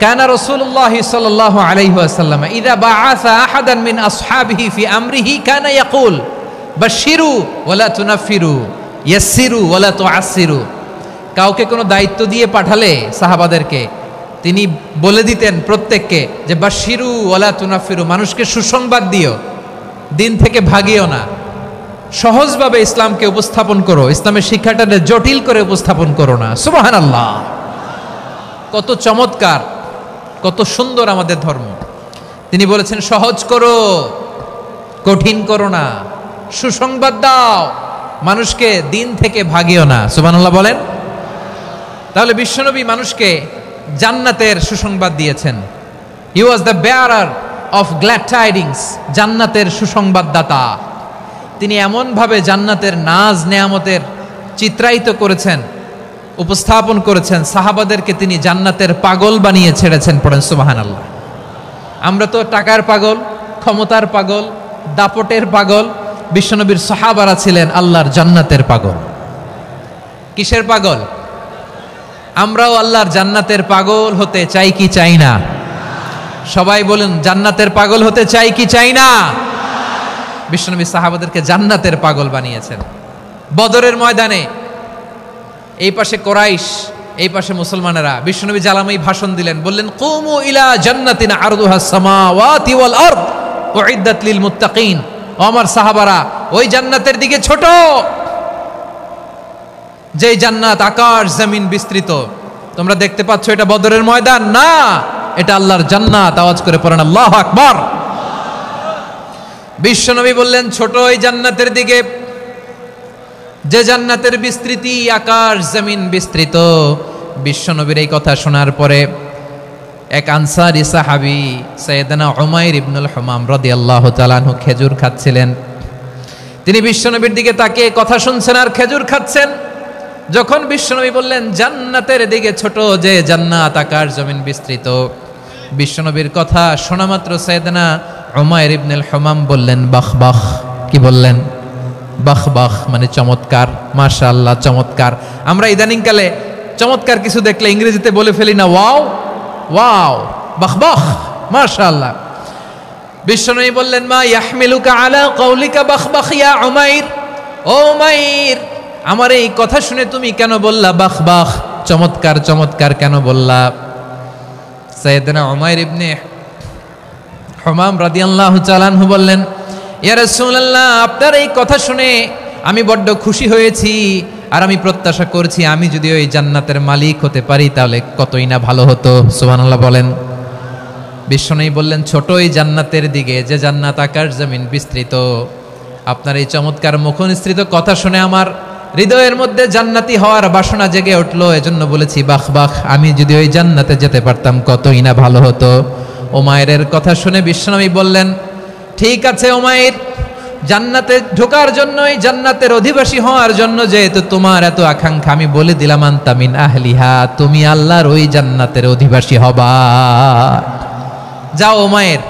কানা রাসূলুল্লাহ সাল্লাল্লাহু আলাইহি ওয়াসাল্লাম ইযা বাআসা আহাদান মিন আসহাবিহি ফি আমরিহি কানা ইয়াকুল বাশশিরু ওয়ালা তুনাফিরু ইয়াসসিরু ওয়ালা তুআসসিরু। কাউকে কোনো দায়িত্ব দিয়ে পাঠালে সাহাবাদেরকে তিনি বলে দিতেন প্রত্যেককে যে বাশশিরু ওয়ালা তুনাফিরু, মানুষকে সুসংবাদ দিও, দিন থেকে ভাগিও না, সহজভাবে ইসলামকে উপস্থাপন করো, ইসলামের শিক্ষাটাকে জটিল করে উপস্থাপন করো না। সুবহানাল্লাহ, কত চমৎকার, কত সুন্দর আমাদের ধর্ম। তিনি বলেছেন সহজ করো, কঠিন করো না, সুসংবাদ দাও, মানুষকে দিন থেকে ভাগিও না। সুবহানাল্লাহ বলেন। তাহলে বিশ্বনবী মানুষকে জান্নাতের সুসংবাদ দিয়েছেন। He was the bearer of glad tidings, জান্নাতের সুসংবাদদাতা। তিনি এমনভাবে জান্নাতের নাজ নেয়ামতের চিত্রায়িত করেছেন, উপস্থাপন করেছেন, সাহাবাদেরকে তিনি জান্নাতের পাগল বানিয়ে ছেড়েছেন। পড়েন সুবহানাল্লাহ। আমরা তো টাকার পাগল, ক্ষমতার পাগল, দাপটের পাগল। বিশ্বনবীর সাহাবারা ছিলেন আল্লাহর জান্নাতের পাগল। কিসের পাগল? আমরাও আল্লাহর জান্নাতের পাগল হতে চাই কি চাই না? সবাই বলেন, জান্নাতের পাগল হতে চাই কি চাই না? বিশ্বনবী সাহাবাদেরকে জান্নাতের পাগল বানিয়েছেন। বদরের ময়দানে এই পাশে কোরাইশ, এই পাশে মুসলমানেরা, বিশ্বনবী জ্বালাময়ী ভাষণ দিলেন, বললেন কুমু ইলা জান্নাতিন আরদুহা সামাওয়াতি ওয়াল আরদ উইদ্দাত লিল মুত্তাকিন। ও আমার সাহাবারা, ওই জান্নাতের দিকে ছোট, যে জান্নাত আকাশ জমিন বিস্তৃত। তোমরা দেখতে পাচ্ছ এটা বদরের ময়দান না, এটা আল্লাহর জান্নাত। আওয়াজ করে পড়েন আল্লাহু আকবার। বিশ্বনবী বললেন ছোট ওই জান্নাতের দিকে, যে জান্নাতের বিস্তৃতি আকাশ জমিন বিস্তৃত। বিশ্বনবীর এই কথা শোনার পরে এক আনসারী সাহাবী সাইয়েদনা উমাইর ইবনুল হুমাম রাদিয়াল্লাহু তাআলা আনহু খেজুর খাচ্ছিলেন। তিনি বিশ্বনবীর দিকে তাকিয়ে কথা শুনছেন আর খেজুর খাচ্ছেন। যখন বিশ্বনবী বললেন জান্নাতের দিকে ছোট, যে জান্নাত আকাশ জমিন বিস্তৃত, বিশ্বনবীর কথা শোনা মাত্র সাইয়েদনা উমাইর ইবনুল হুমাম বললেন বাহ বাহ। কি বললেন? বাহ বাহ, মানে চমৎকার, মাশাআল্লাহ চমৎকার। আমরা ইদানিংকালে চমৎকার কিছু দেখলে ইংরেজিতে বলে ফেলি না ওয়াও ওয়াও, বাহ বাহ, মাশাআল্লাহ। বিশ্বনবী বললেন মা ইয়াহমিলুকা আলা কওলিকা বাহ বাহ ইয়া উমাইর। ও উমাইর, আমার এই কথা শুনে তুমি কেন বললা বাহ বাহ, চমৎকার চমৎকার কেন বললা? সাইয়েদনা উমাইর ইবনে হুমাম রাদিয়াল্লাহু তাআলা আনহু বললেন ইয়া রাসূলুল্লাহ, আপনার এই কথা শুনে আমি বড্ড খুশি হয়েছি, আর আমি প্রত্যাশা করছি আমি যদি ওই জান্নাতের মালিক হতে পারি তাহলে কতই না ভালো হতো। সুবহানাল্লাহ বলেন। বিশ্বনবী বললেন, ছোটই জান্নাতের দিকে, যে জান্নাত আকাশ জমিন বিস্তৃত। আপনার এই চমৎকার মুখনিসৃত কথা শুনে আমার হৃদয়ের মধ্যে জান্নাতি হওয়ার বাসনা জেগে উঠলো। এজন্য বলেছি, বাহ বাহ, আমি যদি ওই জান্নাতে যেতে পারতাম কতই না ভালো হতো। উমাইরের কথা শুনে বিশ্বনবী বললেন, ঠিক আছে উমাইর, জান্নাতে ঢোকার জন্য, এই জান্নাতের অধিবাসী হওয়ার জন্য যেহেতু তোমার এত আকাঙ্ক্ষা, আমি বলে দিলাম, আনতা মিন আহলিহা, তুমি আল্লাহর ওই জান্নাতের অধিবাসী হবা। যাও উমাইর,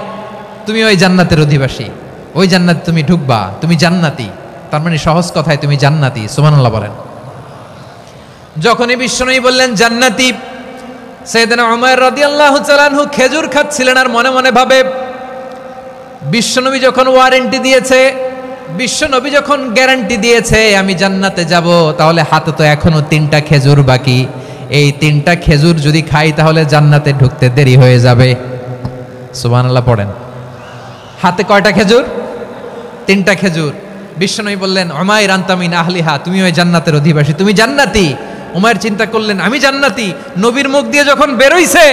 তুমি ওই জান্নাতের অধিবাসী, ওই জান্নাতে তুমি ঢুকবা, তুমি জান্নাতি। তার মানে সহজ কথায় তুমি জান্নাতি। সুবহানাল্লাহ বলেন। যখনই বিশ্বনবী বললেন জান্নাতি, সাইয়েদনা উমর রাদিয়াল্লাহু তাআলা আনহু খেজুর খাচ্ছিলেন আর মনে মনে ভাবে, বিশ্বনবী যখন ওয়ারেন্টি দিয়েছে, বিশ্বনবী যখন গ্যারান্টি দিয়েছে আমি জান্নাতে যাব, তাহলে হাতে তো এখনো 3টা খেজুর বাকি। এই 3টা খেজুর যদি খাই তাহলে জান্নাতে ঢুকতে দেরি হয়ে যাবে। সুবহানাল্লাহ পড়েন। হাতে কয়টা খেজুর? 3টা খেজুর। বিশ্বনবী বললেন, উমাইর আনতা মিন আহলিহা, তুমি ওই জান্নাতের অধিবাসী, তুমি জান্নাতি। উমাইর চিন্তা করলেন, আমি জান্নাতি, নবীর মুখ দিয়ে যখন বেরোইছে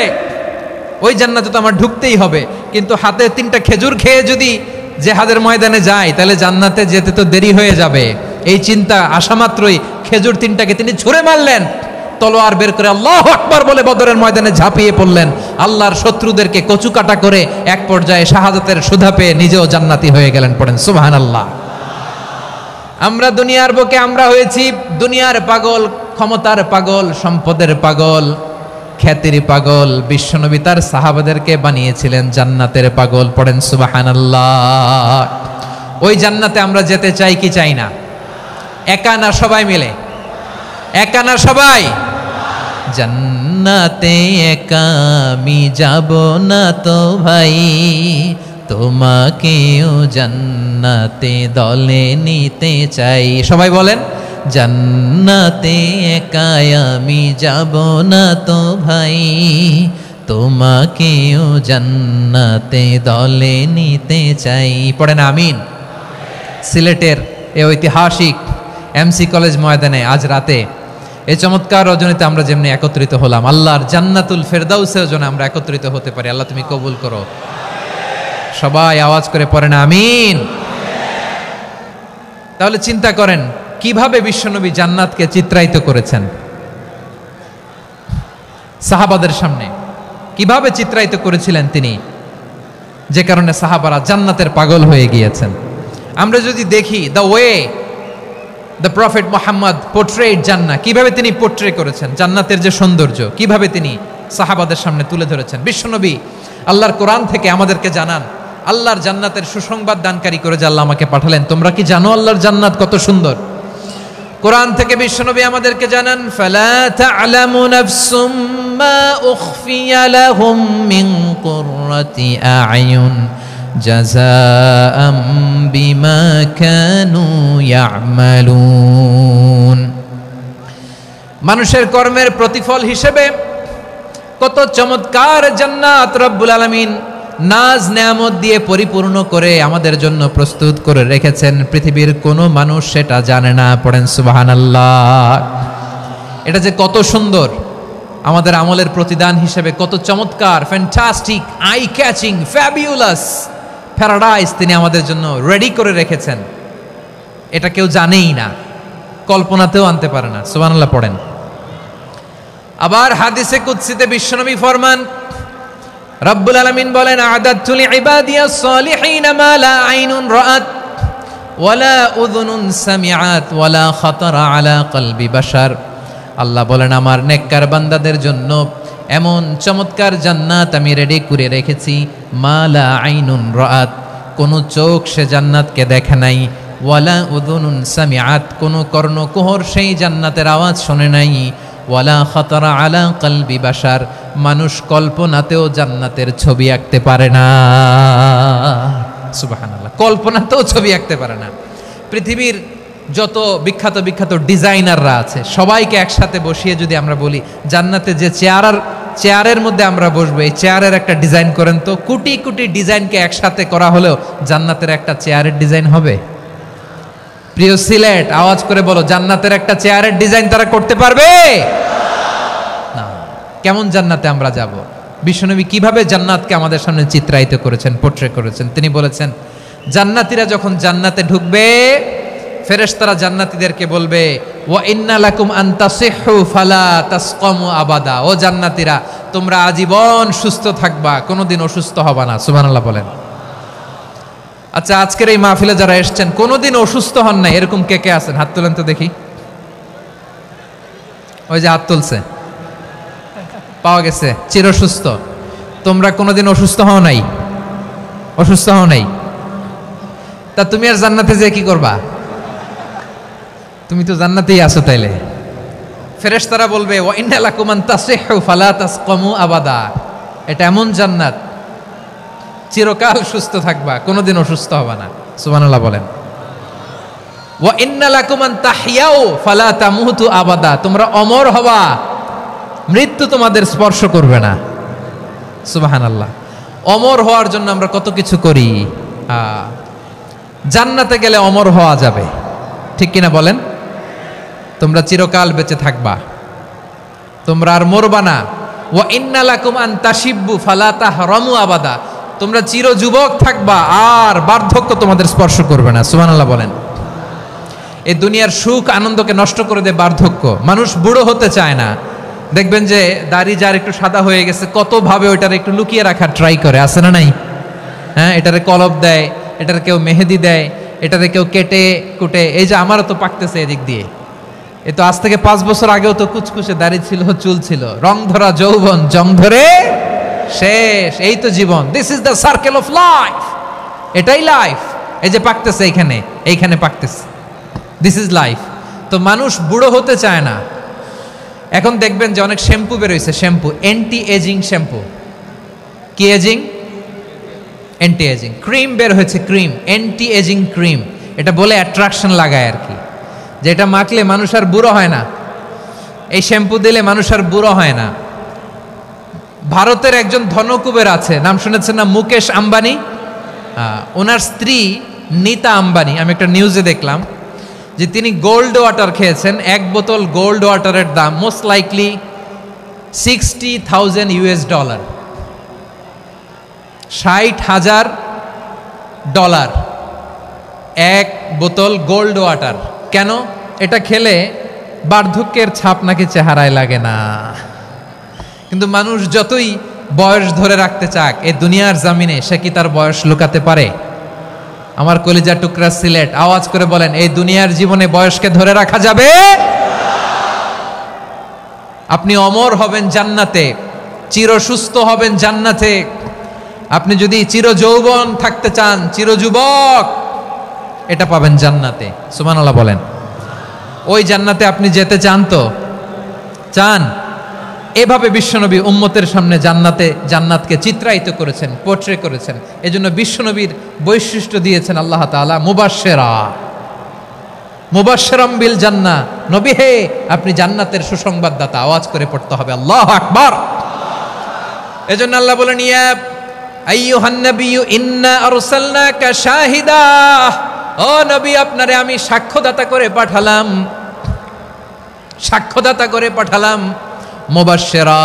ওই জান্নাতে তো আমার ঢুকতেই হবে, কিন্তু হাতে 3টা খেজুর খেয়ে যদি জিহাদের ময়দানে যাই তাহলে জান্নাতে যেতে তো দেরি হয়ে যাবে। এই চিন্তা আসা মাত্রই খেজুর 3টাকে তিনি ছুঁড়ে মারলেন, তলোয়ার বের করে আল্লাহু আকবার বলে বদরের ময়দানে ঝাঁপিয়ে পড়লেন। আল্লাহর শত্রুদেরকে কচুকাটা করে এক পর্যায়ে শাহাদাতের সুধা পেয়ে নিজেও জান্নাতি হয়ে গেলেন। পড়েন সুবহানাল্লাহ। আমরা দুনিয়ার বুকে আমরা হয়েছি দুনিয়ার পাগল, ক্ষমতার পাগল, সম্পদের পাগল, খ্যাতির পাগল। বিশ্বনবী তার সাহাবাদেরকে বানিয়েছিলেন জান্নাতের পাগল। পড়েন সুবহানাল্লাহ। ওই জান্নাতে আমরা যেতে চাই কি চাই না? একা না সবাই মিলে? একা না সবাই? জান্নাতে একা আমি যাব না তো ভাই, তোমাকেও জান্নাতে দলে নিতে চাই। সবাই বলেন, জান্নাতে একা আমি যাব না তো ভাই, তোমাকেও জান্নাতে দলে নিতে চাই। পড়েন আমিন। সিলেটের এই ঐতিহাসিক এমসি কলেজ ময়দানে আজ রাতে এই চমৎকার রজনীতে আমরা যেমনি একত্রিত হলাম, আল্লাহর জান্নাতুল ফেরদাউসের জন্য আমরা একত্রিত হতে পারি। আল্লাহ তুমি কবুল করো। সবাই আওয়াজ করে পড়েন আমিন। তাহলে চিন্তা করেন কিভাবে বিশ্বনবী জান্নাতকে চিত্রায়িত করেছেন সাহাবাদের সামনে, কিভাবে চিত্রায়িত করেছিলেন তিনি, যে কারণে সাহাবারা জান্নাতের পাগল হয়ে গিয়েছেন। আমরা যদি দেখি the way the prophet Muhammad portrait জান্নাত, কিভাবে তিনি পোর্ট্রে করেছেন জান্নাতের যে সৌন্দর্য, কিভাবে তিনি সাহাবাদের সামনে তুলে ধরেছেন। বিশ্বনবী আল্লাহর কোরআন থেকে আমাদেরকে জানান, আল্লাহর জান্নাতের সুসংবাদ দানকারী করে যে আল্লাহ আমাকে পাঠালেন। তোমরা কি জানো আল্লাহর জান্নাত কত সুন্দর? কোরআন থেকে বিশ্বনবী আমাদেরকে জানান, ফালা তা'লামু নাফসুম মা উখফিয়া লাহুম মিন কুররাতি আ'য়ুন জাযাআম বিমা কানু ইয়া'মালুন। মানুষের কর্মের প্রতিফল হিসেবে কত চমৎকার জান্নাত রব্বুল আলামিন নাজ নেয়ামত দিয়ে পরিপূর্ণ করে আমাদের জন্য প্রস্তুত করে রেখেছেন। পৃথিবীর কোনো মানুষ সেটা জানে না। পড়েন সুবহানাল্লাহ। এটা যে কত সুন্দর, আমাদের আমলের প্রতিদান হিসেবে কত চমৎকার, fantastic, eye catching, fabulous paradise তিনি আমাদের জন্য রেডি করে রেখেছেন। এটা কেউ জানেই না, কল্পনাতেও আনতে পারে না। সুবহানাল্লাহ পড়েন। আবার হাদিসে কুদসিতে বিশ্বনবী ফরমান, রব্বুল আলামিন বলেন, আ'দাতু লিইবাদিয়াস সালিহিন মা লা আইনুন রাআত ওয়ালা উযুনুন সামিআত ওয়ালা খাতারা আলা কলবি বাশার। আল্লাহ বলেন, আমার নেককার বান্দাদের জন্য এমন চমৎকার জান্নাত আমি রেডি করে রেখেছি, মা লা আইনুন রাআত, কোনো চোখ সে জান্নাতকে দেখে নাই, ওয়ালা উযুনুন সামিআত, কোনো কর্ণকুহর সেই জান্নাতের আওয়াজ শোনে নাই, ওয়ালা খাতারা আলা কলবি বাশার, মানুষ কল্পনাতেও জান্নাতের ছবি আঁকতে পারে না। সুবহানাল্লাহ, কল্পনাতেও ছবি আঁকতে পারে না। পৃথিবীর যত বিখ্যাত বিখ্যাত ডিজাইনাররা আছে সবাইকে একসাথে বসিয়ে যদি আমরা বলি জান্নাতে যে চেয়ারের মধ্যে আমরা বসবো, এই চেয়ারের একটা ডিজাইন করেন তো, কোটি কোটি ডিজাইনকে একসাথে করা হলেও জান্নাতের একটা চেয়ারের ডিজাইন হবে? প্রিয় সিলেট, আওয়াজ করে বলো, জান্নাতের একটা চেয়ারের ডিজাইন তারা করতে পারবে না। কেমন জান্নাতে আমরা যাব? বিশ্বনবী কিভাবে জান্নাতকে আমাদের সামনে চিত্রায়িত করেছেন, পোট্রে করেছেন। তিনি বলেছেন, জান্নাতীরা যখন জান্নাতে ঢুকবে, ফেরেশতারা জান্নাতীদেরকে বলবে, ওয়া ইন্না লাকুম আন তাসিহু ফালা তাসকামু আবাদা। ও জান্নাতীরা, তোমরা আজীবন সুস্থ থাকবা, কোনোদিন অসুস্থ হবা না। সুবহানাল্লাহ বলেন। আচ্ছা, আজকের এই মাহফিলে যারা এসেছেন কোনোদিন অসুস্থ হন নাই, এরকম কে কে আছেন? হাত তোলেন তো দেখি। ওই যে হাত তুলছে, পাওয়া গেছে, চিরসুস্থ। তোমরা কোনোদিন অসুস্থ হও নাই? অসুস্থ হও নাই? তা তুমি আর জান্নাতে যেয়ে কি করবা? তুমি তো জান্নাতেই আছো তাইলে। ফেরেশতারা বলবে, ওয়া ইন্না লাকুম আন তাসিহু ফালা তাসকামু আবাদা। এটা এমন জান্নাত, চিরকাল সুস্থ থাকবা, কোনোদিন অসুস্থ হবা না। সুবহানাল্লাহ বলেন। ওয়া ইন্না লাকুম আন তাহইয়াউ ফালা তামুতু আবাদা। তোমরা অমর হবা, মৃত্যু তোমাদের স্পর্শ করবে না। সুবহানাল্লাহ। অমর হওয়ার জন্য আমরা কত কিছু করি। জান্নাতে গেলে অমর হওয়া যাবে, ঠিক কিনা বলেন? তোমরা চিরকাল বেঁচে থাকবা, তোমরা আর মরবা না। ওয়া ইন্না লাকুম আন তাশিব্বু ফালা তাহরামু আবাদা। তোমরা চির যুবক থাকবা, আর বার্ধক্য তোমাদের স্পর্শ করবে না। সুবহানাল্লাহ বলেন। এই দুনিয়ার সুখ আনন্দকে নষ্ট করে দেয় বার্ধক্য। মানুষ বুড়ো হতে চায় না। দেখবেন যে দাড়ি যার একটু সাদা হয়ে গেছে, কতভাবে ওইটার একটু লুকিয়ে রাখার ট্রাই করে, আছে না নাই? হ্যাঁ, এটারে কলপ দেয়, এটারে কেউ মেহেদি দেয়, এটারে কেউ কেটে কুটে। এই যে আমারও তো পাকতেছে এদিক দিয়ে। এ তো আজ থেকে 5 বছর আগেও তো কুচকুচে দাড়ি ছিল, চুল ছিল, রং ধরা যৌবন, জং ধরে শেষ। এই তো জীবন। This is the circle of life. এটাই লাইফ। এই যে পাকতেছে এইখানে, এইখানে পাকতেছে, দিস ইজ লাইফ। তো মানুষ বুড়ো হতে চায় না। এখন দেখবেন যে অনেক শ্যাম্পু বেরোইছে, শ্যাম্পু, অ্যান্টি এজিং শ্যাম্পু। কি এজিং? Anti aging. ক্রিম বের হয়েছে, ক্রিম, অ্যান্টি এজিং ক্রিম। এটা বলে অ্যাট্রাকশন লাগায় আর কি, যে এটা মাখলে মানুষ আর বুড়ো হয় না, এই শ্যাম্পু দিলে মানুষ আর বুড়ো হয় না। ভারতের একজন ধনকুবের আছে, নাম শুনেছেন না? মুকেশ আম্বানি। ওনার স্ত্রী নীতা আম্বানি, আমি একটা নিউজে দেখলাম যে তিনি গোল্ড ওয়াটার খেয়েছেন। 1 বোতল গোল্ড ওয়াটারের দাম মোস্ট লাইকলি $60,000 $60,000 1 বোতল গোল্ড ওয়াটার। কেন? এটা খেলে বার্ধক্যের ছাপ নাকি চেহারায় লাগে না। কিন্তু মানুষ যতই বয়স ধরে রাখতে চাক এই দুনিয়ার জামিনে, সে কি তার বয়স লুকাতে পারে? আমার কলিজা টুকরা সিলেট, আওয়াজ করে বলেন, এই দুনিয়ার জীবনে বয়সকে ধরে রাখা যাবে? আপনি অমর হবেন জান্নাতে, চির সুস্থ হবেন জান্নাতে। আপনি যদি চির যৌবন থাকতে চান, চির যুবক, এটা পাবেন জান্নাতে। সুবহানাল্লাহ বলেন। ওই জান্নাতে আপনি যেতে চান তো? চান? এভাবে বিশ্বনবী উম্মতের সামনে জান্নাতকে চিত্রায়িত করেছেন, পোট্রে করেছেন। এজন্য বিশ্বনবীর বৈশিষ্ট্য দিয়েছেন আল্লাহ তাআলা মুবাশশিরাম বিল জান্নাহ। নবী হে, আপনি জান্নাতের সুসংবাদদাতা। আওয়াজ করে পড়তে হবে আল্লাহু আকবার। এজন্য আল্লাহ বলেন, ইয়া আইয়ুহান নাবিয়্যু ইন্না আরসালনাকা শাহিদা। ও নবী, আপনারে আমি সাক্ষ্যদাতা করে পাঠালাম, সাক্ষ্যদাতা করে পাঠালাম। মুবাশশিরা,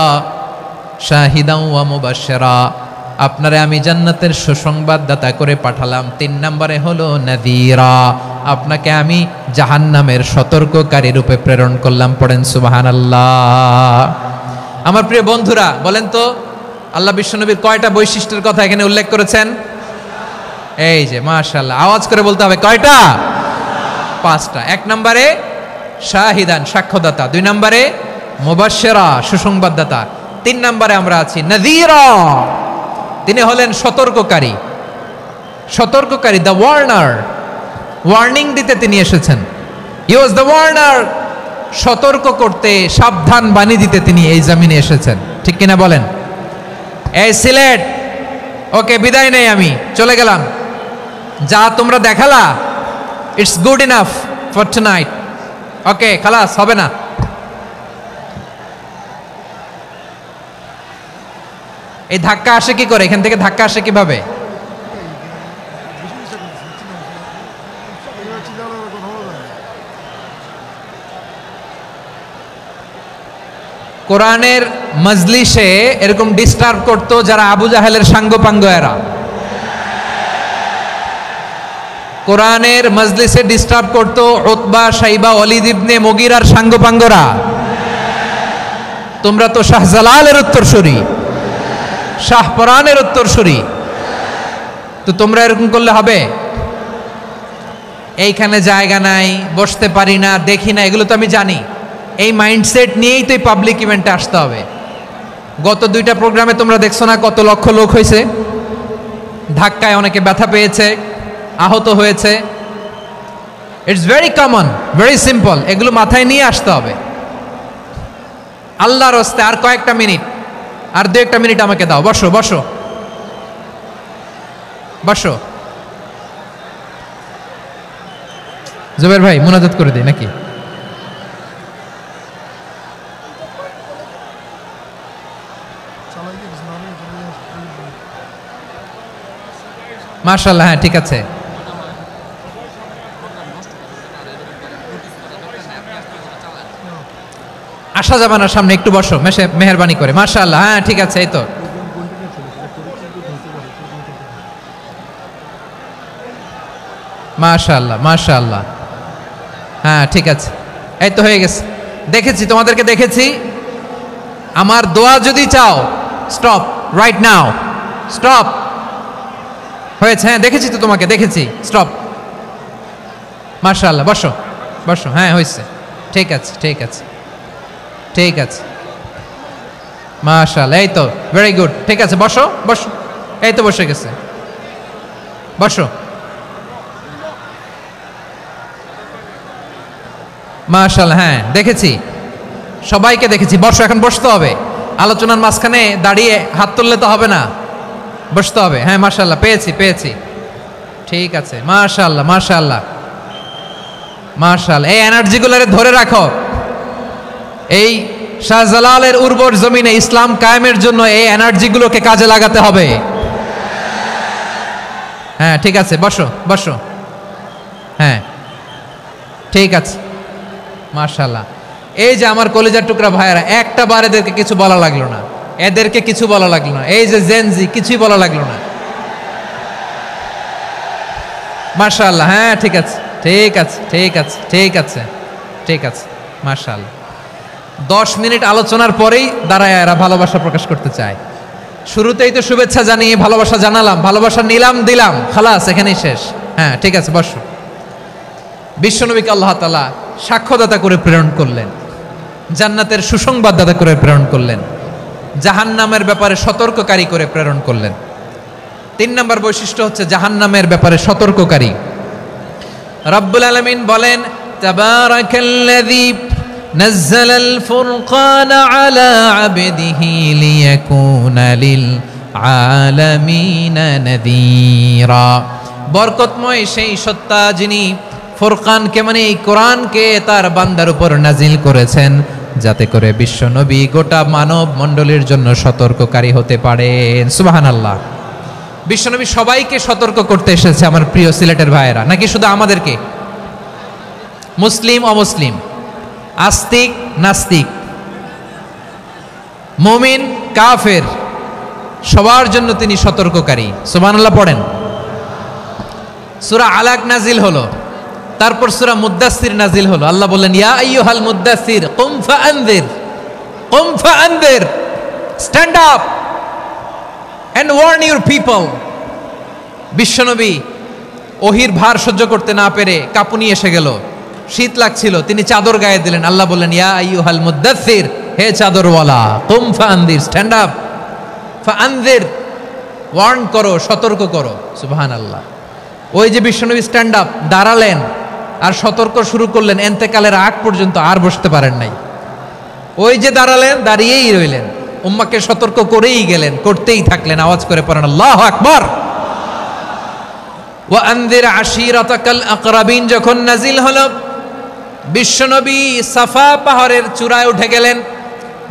শাহিদাও ওয়া মুবাশশিরা, আপনারে আমি জান্নাতের সুসংবাদদাতা করে পাঠালাম। 3 নম্বরে হলো নাযীরা, আপনাকে আমি জাহান্নামের সতর্ককারী রূপে প্রেরণ করলাম। পড়েন সুবহানাল্লাহ। আমার প্রিয় বন্ধুরা, বলেন তো আল্লাহ বিশ্বনবীর কয়টা বৈশিষ্ট্যের কথা এখানে উল্লেখ করেছেন? এই যে মাশাআল্লাহ, আওয়াজ করে বলতে হবে, কয়টা? 5টা। 1 নম্বরে শাহিদান, সাক্ষ্যদাতা। 2 নম্বরে মুবাশশিরা, সুসংবাদদাতা। 3 নম্বরে আমরা আছি নাযীরা, তিনি হলেন সতর্ককারী। সতর্ককারী, দ্য ওয়ার্নার, ওয়ার্নিং দিতে তিনি এসেছেন। হি ওয়াজ দ্য ওয়ার্নার, সতর্ক করতে, সাবধান বাণী দিতে তিনি এই জমিনে এসেছেন। ঠিক কিনা বলেন? এই সিলেট, ওকে, বিদায় নেই, আমি চলে গেলাম। যা তোমরা দেখালা, it's good enough for tonight. Okay, খালাস, হবে না। এই ধাক্কা আসে কি করে? এখান থেকে ধাক্কা আসে কিভাবে? কোরআনের মজলিসে এরকম ডিস্টার্ব করতো যারা আবু জাহেলের সাঙ্গপাঙ্গ এরা। কোরআনের মজলিসে ডিস্টার্ব করতো উতবা, শাইবা, ওয়ালিদ ইবনে মুগীরার সাঙ্গপাঙ্গরা। তোমরা তো শাহজালালের উত্তরসূরি, শাহপরানের উত্তরসূরি, তো তোমরা এরকম করলে হবে? এইখানে জায়গা নাই, বসতে পারি না, দেখি না, এগুলো তো আমি জানি। এই মাইন্ডসেট নিয়েই তো এই পাবলিক ইভেন্টে আসতে হবে। গত 2টা প্রোগ্রামে তোমরা দেখছো না কত লক্ষ লোক হয়েছে, ধাক্কায় অনেকে ব্যথা পেয়েছে, আহত হয়েছে। It's very common, very simple, এগুলো মাথায় নিয়ে আসতে হবে। আল্লাহর রাস্তায় আর কয়েকটা মিনিট, আর 2-1 মিনিট আমাকে দাও। বসো বসো বসো। জুবের ভাই মুনাজাত করে দিই নাকি? মাশাআল্লাহ, হ্যাঁ ঠিক আছে। আসা যাবে না সামনে, একটু বসো মেহেরবানি করে। মাশাআল্লাহ, হ্যাঁ ঠিক আছে। এই তো মাশাআল্লাহ মাশাআল্লাহ, হ্যাঁ ঠিক আছে, এই তো হয়ে গেছে। দেখেছি, তোমাদেরকে দেখেছি। আমার দোয়া যদি চাও, স্টপ রাইট নাও, স্টপ। হয়েছে, হ্যাঁ দেখেছি তো তোমাকে, দেখেছি, স্টপ। মাশাআল্লাহ, বসো বসো, হ্যাঁ হয়েছে, ঠিক আছে ঠিক আছে ঠিক আছে। মাশাআল্লাহ, এই তো ভেরি গুড, ঠিক আছে, বসো বসো। এই তো বসে গেছে, বসো। মাশাআল্লাহ, হ্যাঁ দেখেছি, সবাইকে দেখেছি। বসো, এখন বসতে হবে। আলোচনার মাঝখানে দাঁড়িয়ে হাত তুললে তো হবে না, বসতে হবে। হ্যাঁ মাশাআল্লাহ, পেয়েছি পেয়েছি, ঠিক আছে। মাশাআল্লাহ মাশাআল্লাহ মাশাআল্লাহ, এই এনার্জিগুলোরে ধরে রাখো। এই শাহজালালের উর্বর জমিনে ইসলাম কায়েমের জন্য এই এনার্জিগুলোকে কাজে লাগাতে হবে। হ্যাঁ ঠিক আছে, বসো বসো, হ্যাঁ ঠিক আছে। মাশাআল্লাহ, এই যে আমার কলিজার টুকরা ভাইয়েরা, একটা বার এদেরকে কিছু বলা লাগলো না, এদেরকে কিছু বলা লাগলো না। এই যে জেনজি, কিছুই বলা লাগলো না। মাশাআল্লাহ, হ্যাঁ ঠিক আছে ঠিক আছে ঠিক আছে ঠিক আছে ঠিক আছে। মাশাআল্লাহ, 10 মিনিট আলোচনার পরেই দাঁড়ায় এরা ভালোবাসা প্রকাশ করতে চায়। শুরুতেই তো শুভেচ্ছা জানিয়ে ভালোবাসা জানালাম, ভালোবাসা নিলাম দিলাম, খালাস, এখানেই শেষ। হ্যাঁ ঠিক আছে, বসো। বিশ্বনবীকে আল্লাহ তাআলা সাক্ষ্যদাতা করে প্রেরণ করলেন, জান্নাতের সুসংবাদদাতা করে প্রেরণ করলেন, জাহান্নামের ব্যাপারে সতর্ককারী করে প্রেরণ করলেন। 3 নম্বর বৈশিষ্ট্য হচ্ছে জাহান্নামের ব্যাপারে সতর্ককারী। রব্বুল আলামিন বলেন, তাবারাকাল্লাযী নাযালাল ফুরকানা আলা আবদিহি লিয়াকুনা লিল আলামিনা নাযীরা। বরকতময় সেই সত্তা যিনি ফুরকানকে, মানে এই কোরআনকে তার বান্দার উপর নাজিল করেছেন, যাতে করে বিশ্ব নবী গোটা মানব মণ্ডলীর জন্য সতর্ককারী হতে পারেন। সুবহানাল্লাহ। বিশ্বনবী সবাইকে সতর্ক করতে এসেছে, আমার প্রিয় সিলেটের ভাইয়েরা, নাকি শুধু আমাদেরকে? মুসলিম অমুসলিম, আস্তিক নাস্তিক, মুমিন কাফের, সবার জন্য তিনি সতর্ককারী। সুবহানাল্লাহ পড়েন। সূরা আলাক নাজিল হলো, তারপর সূরা মুদ্দাসসির নাজিল হলো। আল্লাহ বললেন, ইয়া আইয়ুহাল মুদ্দাসসির কুম ফাআনযির, stand up and warn your people. বিশ্বনবী ওহির ভার সহ্য করতে না পেরে কাঁপুনি এসে গেল, শীত লাগছিল, তিনি চাদর গায়ে দিলেন। আল্লাহ বললেন, ইয়া আইয়ুহাল মুদ্দাসসির, হে চাদরওয়ালা, কুম ফাআনযির, স্ট্যান্ড আপ, ফাআনযির, ওয়ার্ন করো, সতর্ক করো। সুবহানাল্লাহ। ওই যে বিশ্বনবী স্ট্যান্ড আপ, দাঁড়ালেন আর সতর্ক শুরু করলেন, এন্তেকালের আগ পর্যন্ত আর বসতে পারেন নাই। ওই যে দাঁড়ালেন, দাঁড়িয়েই রইলেন, উম্মাকে সতর্ক করেই গেলেন, করতেই থাকলেন। আওয়াজ করে পড়েন আল্লাহু আকবার। ওয়া আনযির আশীরাতাকাল আকরাবিন যখন নাজিল হলো, বিশ্বনবী সাফা পাহাড়ের চূড়ায় উঠে গেলেন,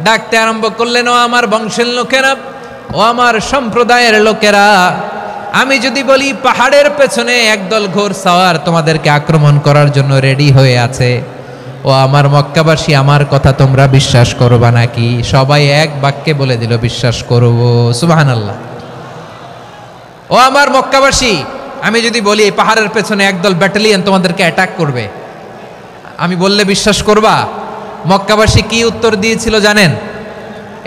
ডাকতে আরম্ভ করলেন, ও আমার বংশের লোকেরা, ও আমার সম্প্রদায়ের লোকেরা, আমি যদি বলি পাহাড়ের পেছনে একদল ঘোড় সাওয়ার তোমাদেরকে আক্রমণ করার জন্য রেডি হয়ে আছে, ও আমার মক্কাবাসী, আমার কথা তোমরা বিশ্বাস করবা নাকি? সবাই এক বাক্যে বলে দিল বিশ্বাস করব। সুবহানাল্লাহ। ও আমার মক্কাবাসী, আমি যদি বলি এই পাহাড়ের পেছনে একদল ব্যাটালিয়ন তোমাদেরকে অ্যাটাক করবে, আমি বললে বিশ্বাস করবা? মক্কাবাসী কি উত্তর দিয়েছিল জানেন?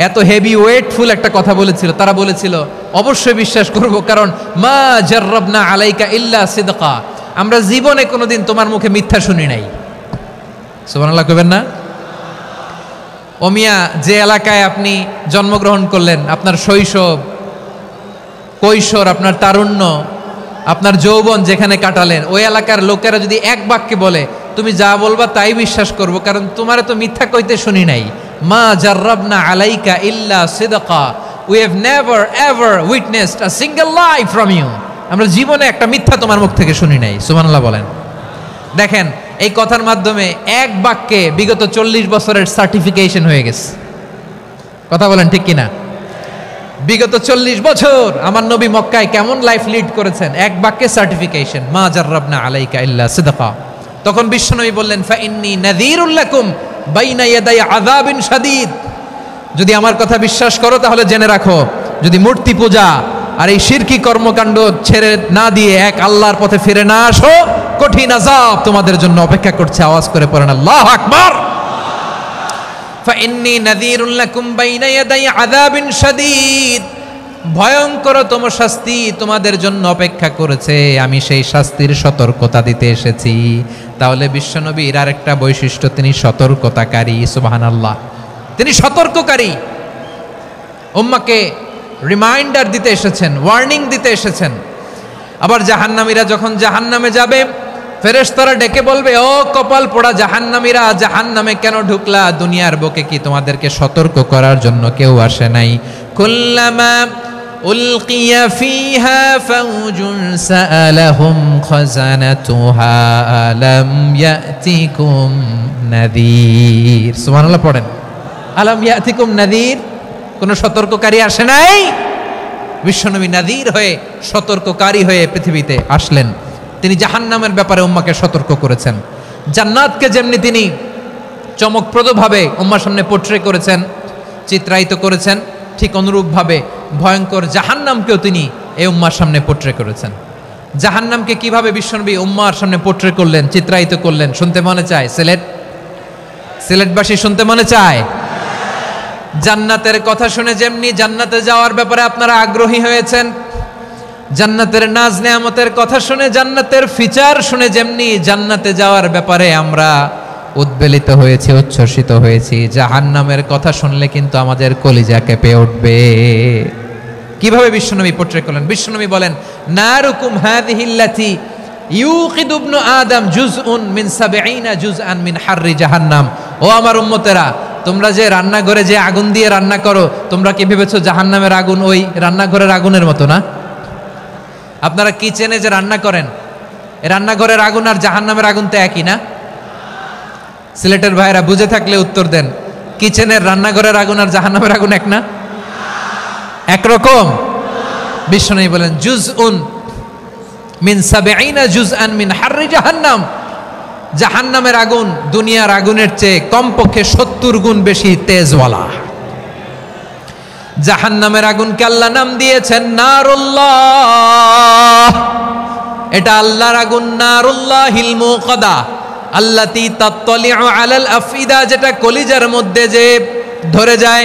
এত হেভি ওয়েটফুল একটা কথা বলেছিল। তারা বলেছিল অবশ্যই বিশ্বাস করব, কারণ মা জাররাবনা আলাইকা ইল্লা সিদকা, আমরা জীবনে কোনোদিন তোমার মুখে মিথ্যা শুনি নাই। সুবহানাল্লাহ কইবেন না? ও মিয়া, যে এলাকায় আপনি জন্মগ্রহণ করলেন, আপনার শৈশব, কৈশোর, আপনার তারুণ্য, আপনার যৌবন যেখানে কাটালেন, ওই এলাকার লোকেরা যদি এক বাক্যে বলে তুমি যা বলবা তাই বিশ্বাস করব, কারণ তোমারে তো মিথ্যা কইতে শুনি নাই। মা জাররাবনা আলাইকা ইল্লা সিদকা, we have never ever witnessed a single lie from you, আমরা জীবনে একটা মিথ্যা তোমার মুখ থেকে শুনি নাই। সুবহানাল্লাহ বলেন। দেখেন, এই কথার মাধ্যমে এক বাক্যে বিগত 40 বছরের সার্টিফিকেশন হয়ে গেছে। কথা বলেন ঠিক কিনা? বিগত 40 বছর আমার নবী মক্কায় কেমন লাইফ লিড করেছেন, এক বাক্যে সার্টিফিকেশন, মা জাররাবনা আলাইকা ইল্লা সিদকা। তখন বিশ্বনবী বললেন ফা ইন্নী নাযীরুল লাকুম বাইনা ইয়াদাই আযাবিন শাদীদ, যদি আমার কথা বিশ্বাস করো তাহলে জেনে রাখো, যদি মূর্তি পূজা আর এই শিরকি কর্মকাণ্ড ছেড়ে না দিয়ে এক আল্লাহর পথে ফিরে না আসো, কঠিন আযাব তোমাদের জন্য অপেক্ষা করছে। আওয়াজ করে পড়েন আল্লাহু আকবার। ফাইন্নী নাযীরুল লাকুম বাইনা ইয়াদাই আযাবিন শাদীদ, ভয়ঙ্করতম শাস্তি তোমাদের জন্য অপেক্ষা করেছে, আমি সেই শাস্তির সতর্কতা দিতে এসেছি। তাহলে বিশ্বনবীর আরেকটা বৈশিষ্ট্য, তিনি সতর্কতাকারী। সুবহানাল্লাহ, তিনি সতর্ককারী। উম্মাহকে রিমাইন্ডার দিতে এসেছেন, ওয়ার্নিং দিতে এসেছেন। আবার জাহান্নামীরা যখন জাহান্নামে যাবে, ফেরেশতারা ডেকে বলবে ও কপাল পোড়া জাহান্নামীরা, জাহান্নামে কেন ঢুকলা? দুনিয়ার বুকে কি তোমাদেরকে সতর্ক করার জন্য কেউ আসে নাই? কুল্লামা উলকিয়া ফিহা ফাউজুন সাআলাহুম খাযানাতুহা আলাম ইয়াতিকুম নাযীর। সুবহানাল্লাহ পড়েন, আলাম ইয়াতিকুম নাযীর, কোন সতর্ককারী আসে নাই? বিশ্বনবী নাযীর হয়ে, সতর্ককারী হয়ে পৃথিবীতে আসলেন। তিনি জাহান্নামের ব্যাপারে উম্মাকে সতর্ক করেছেন। জান্নাতকে যেমনি তিনি চমকপ্রদভাবে উম্মার সামনে পোট্রে করেছেন, চিত্রায়িত করেছেন, ঠিক অনুরূপভাবে ভয়ঙ্কর জাহান্নামকেও তিনি এই উম্মার সামনে পোট্রে করেছেন। জাহান্নামকে কিভাবে বিশ্বনবী উম্মার সামনে পোট্রে করলেন, চিত্রায়িত করলেন, শুনতে মনে চায়? সিলেটবাসী শুনতে মনে চায়? জান্নাতের কথা শুনে যেমনি জান্নাতে যাওয়ার ব্যাপারে আপনারা আগ্রহী হয়েছেন, জান্নাতের নাজ নেয়ামতের কথা শুনে, জান্নাতের ফিচার শুনে যেমনি জান্নাতে যাওয়ার ব্যাপারে আমরা উদ্বেলিত হয়েছি, উচ্ছ্বসিত হয়েছি, জাহান্নামের কথা শুনলে কিন্তু আমাদের কলিজা কেঁপে উঠবে। কিভাবে বিশ্বনবী পোট্রে করলেন? বিশ্বনবী বলেন নারুকুম হাযিহিল্লাতী ইউকিদু ইবনু আদম জুজউন মিন ৭০ জুজআন মিন হাররি জাহান্নাম। ও আমার উম্মতেরা, তোমরা যে রান্নাঘরে যে আগুন দিয়ে রান্না করো, তোমরা কি ভেবেছো জাহান্নামের আগুন ওই রান্নাঘরের আগুনের মতো না? আপনারা কিচেনে যে রান্না করেন, রান্নাঘরের আগুন আর জাহান্নামের আগুন তো একই না? সিলেটের ভাইরা বুঝে থাকলে উত্তর দেন, কিচেনের রান্নাঘরের আগুন আর জাহান্নামের আগুন এক না? একরকম? বিশ্বনবী বলেন জুজউন মিন ৭০ জুজআন মিন হাররি জাহান্নাম, জাহান্নামের আগুন দুনিয়ার আগুনের চেয়ে কমপক্ষে ৭০ গুণ বেশি তেজওয়ালা। জাহান্নামের আগুনকে আল্লাহ নাম দিয়েছেন নারুল্লাহ, এটা আল্লাহর আগুন। নারুল্লাহিল মুকাদা আল্লাতী তাত্তালিউ আলাল আফইদা, যেটা কলিজার মধ্যে যে ধরে যায়।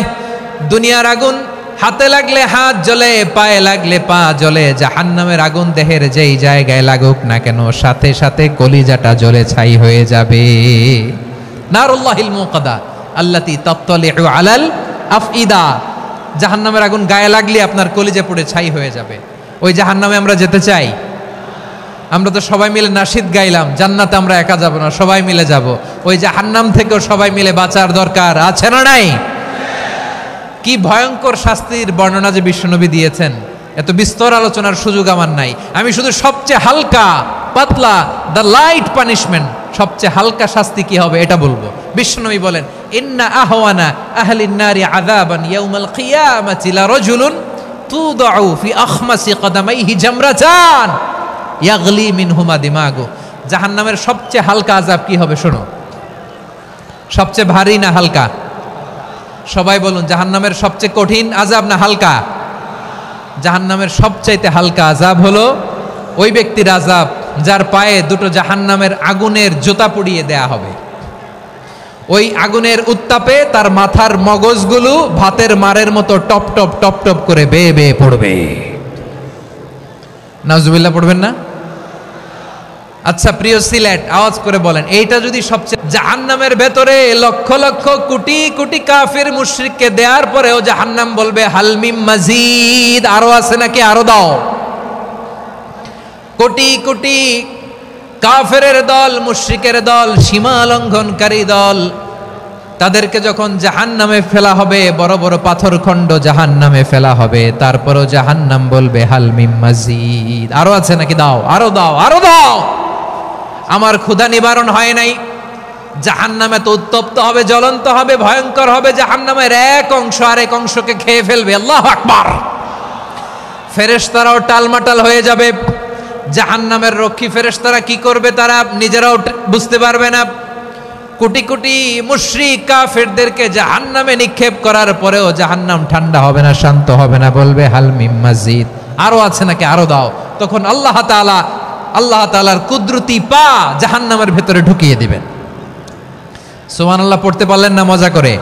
দুনিয়ার আগুন হাতে লাগলে হাত জ্বলে, পায়ে লাগলে পা জ্বলে, জাহান্নামের আগুন দেহের যেই জায়গায় লাগুক না কেন সাথে সাথে কলিজাটা জ্বলে ছাই হয়ে যাবে। নারুল্লাহিল মুকাদা আল্লাতী তাত্তালিউ আলাল আফইদা, জাহান্নামের আগুন গায়ে লাগলে আপনার কলিজা পুড়ে ছাই হয়ে যাবে। ওই জাহান্নামে আমরা যেতে চাই? আমরা তো সবাই মিলে নাশিদ গাইলাম, জান্নাতে আমরা একা যাব না, সবাই মিলে যাব। ওই জাহান্নাম থেকেও সবাই মিলে বাঁচার দরকার আছে না নাই? কি ভয়ঙ্কর শাস্তির বর্ণনা যে বিশ্বনবী দিয়েছেন, এত বিস্তর আলোচনার সুযোগ আমার নাই। আমি শুধু সবচেয়ে হালকা পাতলা, দ্য লাইট পানিশমেন্ট, সবচেয়ে হালকা শাস্তি কি হবে এটা বলবো। বিশ্বনবী বলেন ইন্না আহওয়ানা আহলিন নারি আযাবান ইয়াউমাল কিয়ামাতি লারাজুলুন তুদাউ ফি আখমাসি কদামাইহি জামরাতান ইয়াগলি মিনহুমা দিমাগু। জাহান্নামের সবচেয়ে হালকা আযাব কি হবে শোনো। সবচেয়ে ভারী না হালকা? সবাই বলুন, জাহান্নামের সবচেয়ে কঠিন আযাব না হালকা? জাহান্নামের সবচাইতে হালকা আযাব হলো ওই ব্যক্তির আযাব যার পায়ে দুটো জাহান্নামের আগুনের জুতা পুড়িয়ে দেয়া হবে। ওই আগুনের উত্তাপে তার মাথার মগজগুলো ভাতের মারের মতো টপ টপ টপ টপ করে বেয়ে বেয়ে পড়বে। নাউজুবিল্লাহ পড়বেন না? আচ্ছা প্রিয় সিলেট, আওয়াজ করে বলেন, এইটা যদি সবচেয়ে, জাহান্নামের ভেতরে লক্ষ লক্ষ কোটি কোটি কাফির মুশরিককে দেওয়ার পরেও জাহান্নাম বলবে হালমিম মাজিদ, আরো আছে নাকি, আরো দাও। কোটি কোটি কাফেরের দল, মুশরিকের দল, সীমা লঙ্ঘনকারী দল, তাদেরকে যখন জাহান্নামে ফেলা হবে, বড় বড় পাথরখণ্ড জাহান্নামে ফেলা হবে, তারপরও জাহান্নাম বলবে হালমিম মাজিদ, আরো আছে নাকি, দাও, আরো দাও, আরো দাও। আমার ক্ষুধা নিবারণ হয় নাই। জাহান্নামে তো উত্তপ্ত হবে, জ্বলন্ত হবে, ভয়ঙ্কর হবে। জাহান্নামের এক অংশ আরেক অংশকে খেয়ে ফেলবে। আল্লাহু আকবার। ফেরেশতারাও টালমাটাল হয়ে যাবে। জাহান্নামের রক্ষী ফেরেশতারা কি করবে তারা নিজেরাও বুঝতে পারবে না। কোটি কোটি মুশরিক কাফেরদেরকে জাহান্নামে নিক্ষেপ করার পরেও জাহান্নাম ঠান্ডা হবে না, শান্ত হবে না, বলবে হাল মিম মাজিদ, আরো আছে নাকি, আরো দাও। তখন আল্লাহ তাআলার কুদরতি পা জাহান্নামের ভেতরে ঢুকিয়ে দিবেন। সুবহানাল্লাহ পড়তে পারলেন না মজা করে?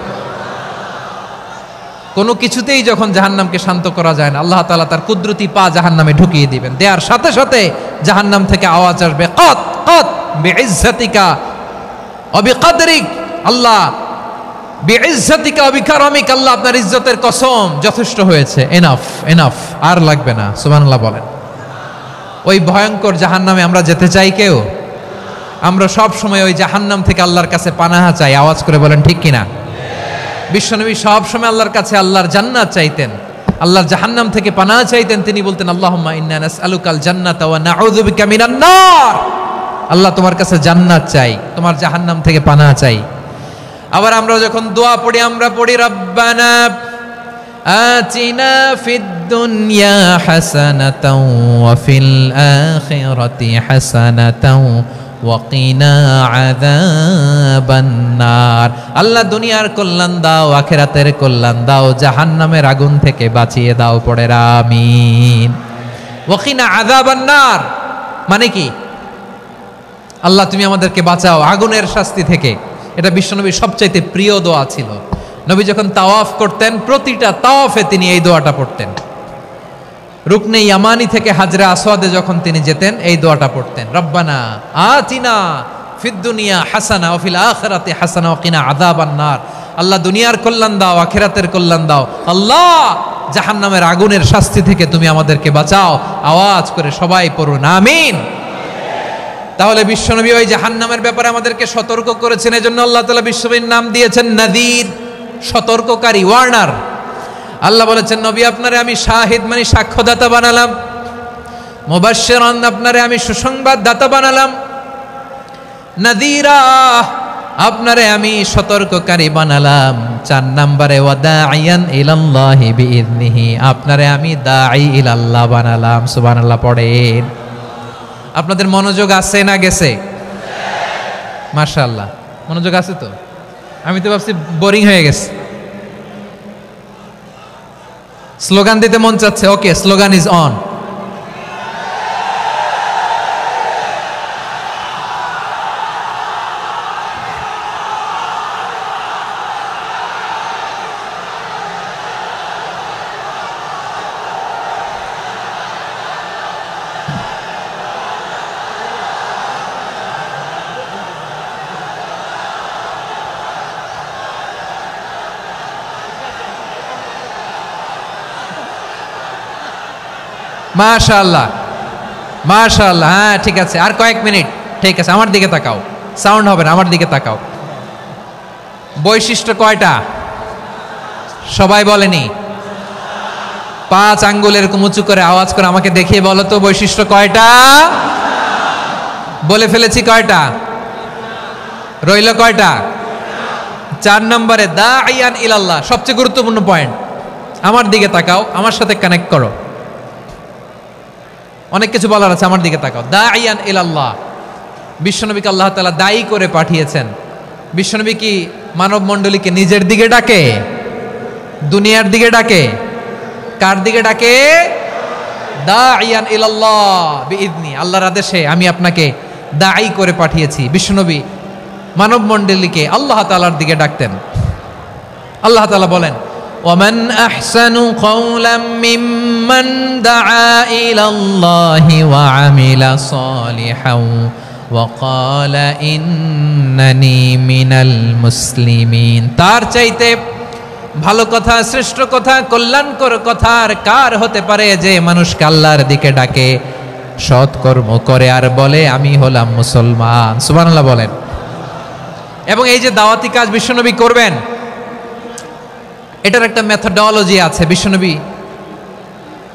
কোনো কিছুতেই যখন জাহান্নামকে শান্ত করা যায় না, আল্লাহ তাআলা তার কুদরতি পা জাহান্নামে ঢুকিয়ে দিবেন। দেওয়ার সাথে সাথে জাহান্নাম থেকে আওয়াজ আসবে, কত কত বিইজ্জাতিকা ওয়া বিকদরিক, আল্লাহ বিইজ্জাতিকা ওয়া বিকারামিক, আল্লাহ আপনার ইজ্জতের কসম, যথেষ্ট হয়েছে, এনাফ এনাফ, আর লাগবে না। সুবহানাল্লাহ বলেন। ওই ভয়ঙ্কর জাহান্নামে আমরা যেতে চাই কেউ? আমরা সব সময় ওই জাহান্নাম থেকে আল্লাহর কাছে পানাহা চাই। আওয়াজ করে বলেন ঠিক কিনা? বিশ্বনবী সব সময় আল্লাহর কাছে আল্লাহর জান্নাত চাইতেন, আল্লাহর জাহান্নাম থেকে পানাহা চাইতেন। তিনি বলতেন আল্লাহুম্মা ইন্না নাসআলুকাল জান্নাতা ওয়া নাউযু বিকা মিনান নার, আল্লাহ তোমার কাছে জান্নাত চাই, তোমার জাহান্নাম থেকে পানাহা চাই। আবার আমরা যখন দোয়া পড়ি, আমরা পড়ি রব্বানা আতিনা ফিদ দুনিয়া হাসানাতাও ওয়া ফিল আখিরাতি হাসানাতাও ওয়া কিনা আযাবান নার, আল্লাহ দুনিয়ার কল্যাণ দাও, আখিরাতের কল্যাণ দাও, জাহান্নামের আগুন থেকে বাঁচিয়ে দাও, পড়ে আমিন। ওয়া কিনা আযাবান নার মানে কি? আল্লাহ তুমি আমাদেরকে বাঁচাও আগুনের শাস্তি থেকে। এটা বিশ্বনবীর সবচাইতে প্রিয় দোয়া ছিল। নবী যখন তাওয়াফ করতেন, প্রতিটা তাওয়াফে তিনি এই দোয়াটা পড়তেন। রুকনে ইয়ামানি থেকে হাজরা আসওয়াদে যখন তিনি যেতেন, এই দোয়াটা পড়তেন, রব্বানা আতিনা ফিদ দুনিয়া হাসানা ওয়া ফিল আখিরাতি হাসানা ওয়া কিনা আযাবান নার, আল্লাহ দুনিয়ার কল্যাণ দাও, আখিরাতের কল্যাণ দাও, আল্লাহ জাহান্নামের আগুনের শাস্তি থেকে তুমি আমাদেরকে বাঁচাও। আওয়াজ করে সবাই পড়ুন আমিন। তাহলে বিশ্বনবী ওই জাহান্নামের ব্যাপারে আমাদেরকে সতর্ক করেছেন। এজন্য আল্লাহ তাআলা বিশ্বনবীর নাম দিয়েছেন নাযীর, সতর্ককারী, ওয়ার্নার। আল্লাহ বলেছেন নবী আপনারে আমি শাহিদ মানে সাক্ষ্যদাতা বানালাম, মুবাশশিরান আপনারে আমি সুসংবাদ দাতা বানালাম, নাযীরা আপনারে আমি সতর্ককারী বানালাম। 4 নম্বরে ওয়া দাঈয়ান ইলাল্লাহি বিইذনিহি, আপনারে আমি দাঈ ইলাল্লাহ বানালাম। সুবহানাল্লাহ পড়েন। আপনাদের মনোযোগ আছে না গেছে? মাশাআল্লাহ মনোযোগ আছে তো? আমি তো ভাবছি বোরিং হয়ে গেছে। স্লোগান দিতে মন চাচ্ছে। ওকে, স্লোগান ইজ অন। মাশাআল্লাহ মাশাআল্লাহ, হ্যাঁ ঠিক আছে, আর কয়েক মিনিট। ঠিক আছে, আমার দিকে তাকাও, সাউন্ড হবে না, আমার দিকে তাকাও। বৈশিষ্ট্য কয়টা সবাই বলেনি? 5 আঙ্গুল এরকম উঁচু করে আওয়াজ করে আমাকে দেখিয়ে বলো তো বৈশিষ্ট্য কয়টা? বলে ফেলেছি কয়টা? রইল কয়টা? 4 নম্বরে দাঈয়ান ইলাল্লাহ, সবচেয়ে গুরুত্বপূর্ণ পয়েন্ট। আমার দিকে তাকাও, আমার সাথে কানেক্ট করো। অনেক কিছু বলার আছে, আমার দিকে তাকাও। দাঈয়ান ইলাল্লাহ, বিশ্বনবীকে আল্লাহ তাআলা দায়ী করে পাঠিয়েছেন। বিশ্বনবী কি মানব মণ্ডলীকে নিজের দিকে ডাকে, দুনিয়ার দিকে ডাকে? কার দিকে ডাকে? দাইয়ান ইলাল্লাহ বিইذনি, আল্লাহর আদেশে আমি আপনাকে দাঈ করে পাঠিয়েছি। বিশ্বনবী মানব মণ্ডলীকে আল্লাহ তাআলার দিকে ডাকতেন। আল্লাহ তাআলা বলেন, ওয়ামান আহসানু কাওলাম মিম্মান দাআ ইলাল্লাহি ওয়া আমিলা সালিহান ওয়া ক্বালা ইন্নানি মিনাল মুসলিমিন। তার চাইতে ভালো কথা, শ্রেষ্ঠ কথা, কল্যাণকর কথা আর কার হতে পারে যে মানুষকে আল্লাহর দিকে ডাকে, সৎকর্ম করে আর বলে আমি হলাম মুসলমান। সুবহানাল্লাহ বলেন। এবং এই যে দাওয়াতি কাজ বিশ্বনবী করবেন, এটার একটা মেথডোলজি আছে। বিশ্বনবী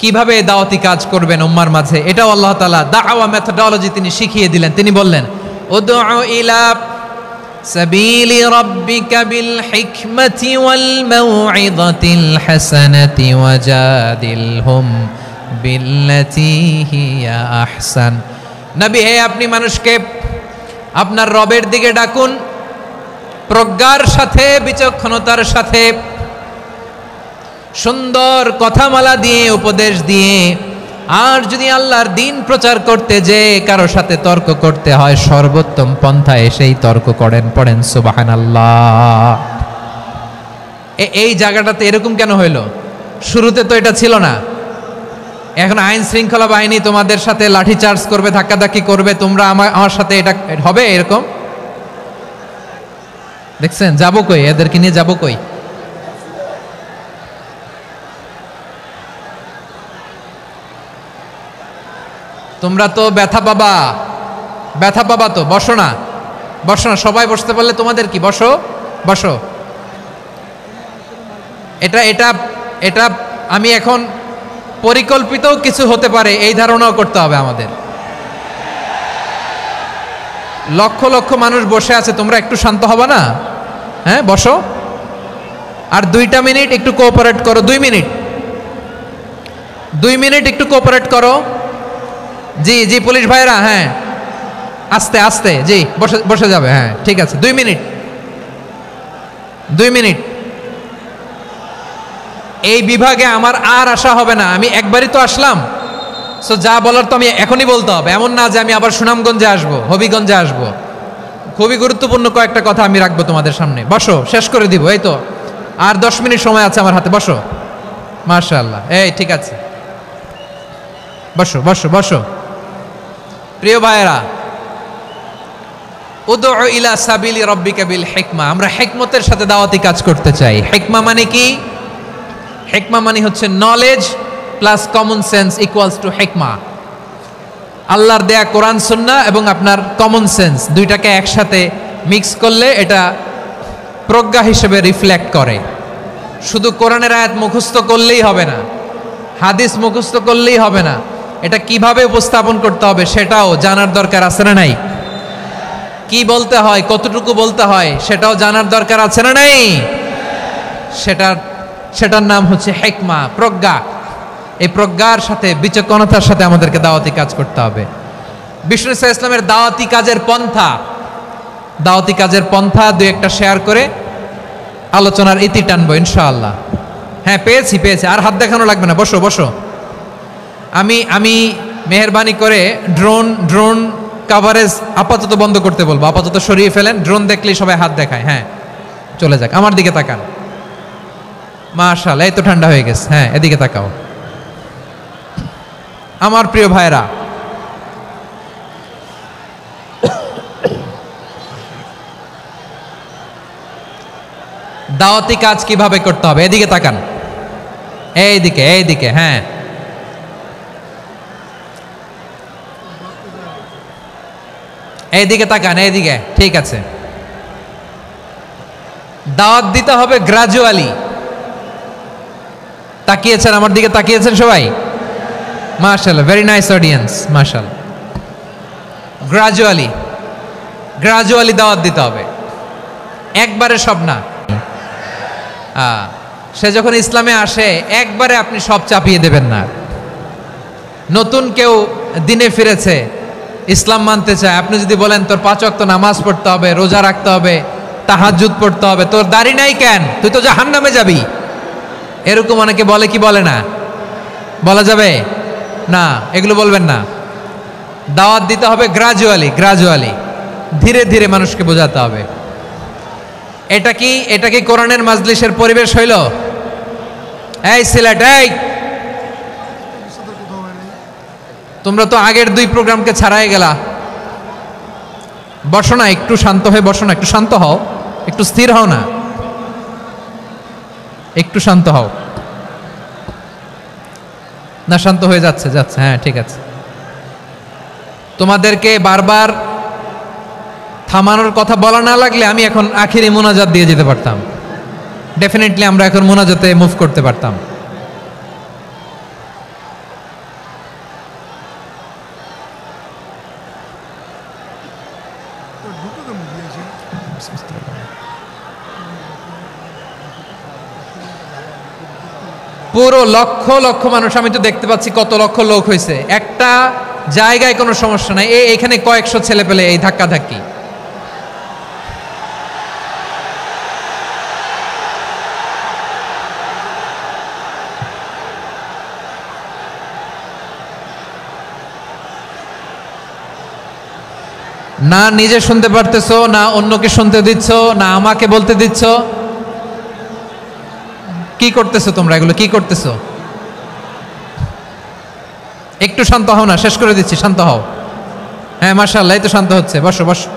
কিভাবে দাওয়াতি কাজ করবেন উম্মার মাঝে, এটাও আল্লাহ তাআলা দাওয়া মেথডোলজি তিনি শিখিয়ে দিলেন। তিনি বললেন, উদউ ইলা সাবিলি রাব্বিকা বিল হিকমাতি ওয়াল মাউইযাতিল হাসানাতি ওয়াজাদিলহুম বিল্লাতী হিয়া আহসান। নবী হে, আপনি মানুষকে আপনার রবের দিকে ডাকুন প্রজ্ঞার সাথে, বিচক্ষণতার সাথে, সুন্দর কথামালা দিয়ে, উপদেশ দিয়ে। আর যদি আল্লাহর দিন প্রচার করতে যে কারো সাথে তর্ক করতে হয়, সর্বোত্তম পন্থায় সেই তর্ক করেন। পড়েন সুবহানাল্লাহ। এই জায়গাটাতে এরকম কেন হইল? শুরুতে তো এটা ছিল না। এখন আইন শৃঙ্খলা বাহিনী তোমাদের সাথে লাঠি চার্জ করবে, ধাক্কাধাক্কি করবে, তোমরা আমার সাথে এটা হবে এরকম? দেখছেন যাবো কই? এদেরকে নিয়ে যাবো কই? তোমরা তো ব্যথা পাবা, ব্যথা পাবা তো। বসো না, বসো না, সবাই বসতে পারলে তোমাদের কি? বসো, বসো। এটা এটা এটা আমি এখন পরিকল্পিত কিছু হতে পারে এই ধারণাও করতে হবে আমাদের। লক্ষ লক্ষ মানুষ বসে আছে, তোমরা একটু শান্ত হবে না? হ্যাঁ, বসো। আর 2টা মিনিট একটু কোঅপারেট করো। 2 মিনিট, 2 মিনিট একটু কোঅপারেট করো। জি জি পুলিশ ভাইরা, হ্যাঁ আস্তে আস্তে, জি বসে বসে যাবে। হ্যাঁ ঠিক আছে, 2 মিনিট, 2 মিনিট। এই বিভাগে আমার আর আসা হবে না, আমি একবারই তো আসলাম। সো যা বলার তো আমি এখনই বলতে হবে। এমন না যে আমি আবার সুনামগঞ্জে আসবো, হবিগঞ্জে আসবো। খুবই গুরুত্বপূর্ণ কয়েকটা কথা আমি রাখবো তোমাদের সামনে। বসো, শেষ করে দিব। এই তো আর 10 মিনিট সময় আছে আমার হাতে। বসো, মাশাআল্লাহ। এই ঠিক আছে, বসো বসো বসো। প্রিয় ভাইয়েরা, উদউ ইলা সাবিলি রাব্বিকা বিল হিকমা। আমরা হিকমতের সাথে দাওয়াতি কাজ করতে চাই। হিকমা মানে কি? হিকমা মানে হচ্ছে knowledge plus common sense equals to হিকমা। আল্লাহর দেয়া কোরআন সুন্নাহ এবং আপনার কমন সেন্স, দুইটাকে একসাথে মিক্স করলে এটা প্রজ্ঞা হিসেবে রিফ্লেক্ট করে। শুধু কোরআনের আয়াত মুখস্থ করলেই হবে না, হাদিস মুখস্থ করলেই হবে না, এটা কিভাবে উপস্থাপন করতে হবে সেটাও জানার দরকার আছে না নাই? কি বলতে হয়, কতটুকু বলতে হয় সেটাও জানার দরকার আছে না নাই? সেটার নাম হচ্ছে হিকমা, প্রজ্ঞা। এই প্রজ্ঞার সাথে, বিচক্ষণতার সাথে আমাদেরকে দাওয়াতি কাজ করতে হবে। বিষ্ণু ইসলামের দাওয়াতি কাজের পন্থা, দাওয়াতি কাজের পন্থা 2-1টা শেয়ার করে আলোচনার ইতি টানবো ইনশাআল্লাহ। হ্যাঁ পেয়েছি পেয়েছি, আর হাত দেখানো লাগবে না। বসো বসো। আমি মেহেরবানি করে ড্রোন কাভারেজ আপাতত বন্ধ করতে বলবো, আপাতত সরিয়ে ফেলেন। ড্রোন দেখলেই সবাই হাত দেখায়। হ্যাঁ চলে যাক, আমার দিকে তাকান। মাশাআল্লাহ, এই তো ঠান্ডা হয়ে গেছে। হ্যাঁ এদিকে তাকাও। আমার প্রিয় ভাইরা, দাওয়াতি কাজ কিভাবে করতে হবে এদিকে তাকান। এইদিকে এইদিকে, হ্যাঁ এইদিকে তাকান, এইদিকে। ঠিক আছে, দাওয়াত দিতে হবে গ্রাজুয়ালি। তাকিয়েছেন আমার দিকে, তাকিয়েছেন সবাই? মাশাআল্লাহ, ভেরি নাইস অডিয়েন্স, মাশাআল্লাহ। গ্রাজুয়ালি দাওয়াত দিতে হবে, একবারে সব না। সে যখন ইসলামে আসে একবারে আপনি সব চাপিয়ে দেবেন না। নতুন কেউ দিনে ফিরেছে, ইসলাম মানতে চায়, আপনি যদি বলেন তোর 5 ওয়াক্ত নামাজ পড়তে হবে, রোজা রাখতে হবে, তাহাজ্জুদ পড়তে হবে, তোর দাড়ি নাই কেন, তুই তো জাহান্নামে যাবি। এরকম অনেকে বলে কি বলে না? বলা যাবে না, এগুলো বলবেন না। দাওয়াত দিতে হবে গ্রাজুয়ালি, ধীরে ধীরে মানুষকে বোঝাতে হবে। এটা কি কোরআনের মাজলিসের পরিবেশ হইল? এই সিলেট, এই তোমরা তো আগের 2 প্রোগ্রামকে ছাড়াই গেলা। বসো না, একটু শান্ত হয়ে বসো না, একটু শান্ত হও, একটু স্থির হও না, একটু শান্ত হও না। শান্ত হয়ে যাচ্ছে, হ্যাঁ ঠিক আছে। তোমাদেরকে বারবার থামানোর কথা বলা না লাগলে আমি এখন আখিরি মোনাজাত দিয়ে যেতে পারতাম। ডেফিনেটলি আমরা এখন মোনাজাতে মুভ করতে পারতাম। পুরো লক্ষ লক্ষ মানুষ, আমি তো দেখতে পাচ্ছি কত লক্ষ লোক হয়েছে। একটা জায়গায় কোনো সমস্যা নাই, এখানে কয়েকশো ছেলে পেলে এই ধাক্কা ধাক্কি। না নিজে শুনতে পারতেছো, না অন্যকে শুনতে দিচ্ছ, না আমাকে বলতে দিচ্ছ। কি করতেছো তোমরা? এগুলো কি করতেছো? একটু শান্ত হও না, শেষ করে দিচ্ছি, শান্ত হও। হ্যাঁ মাশাআল্লাহ, এই তো শান্ত হচ্ছে। বসো বসো।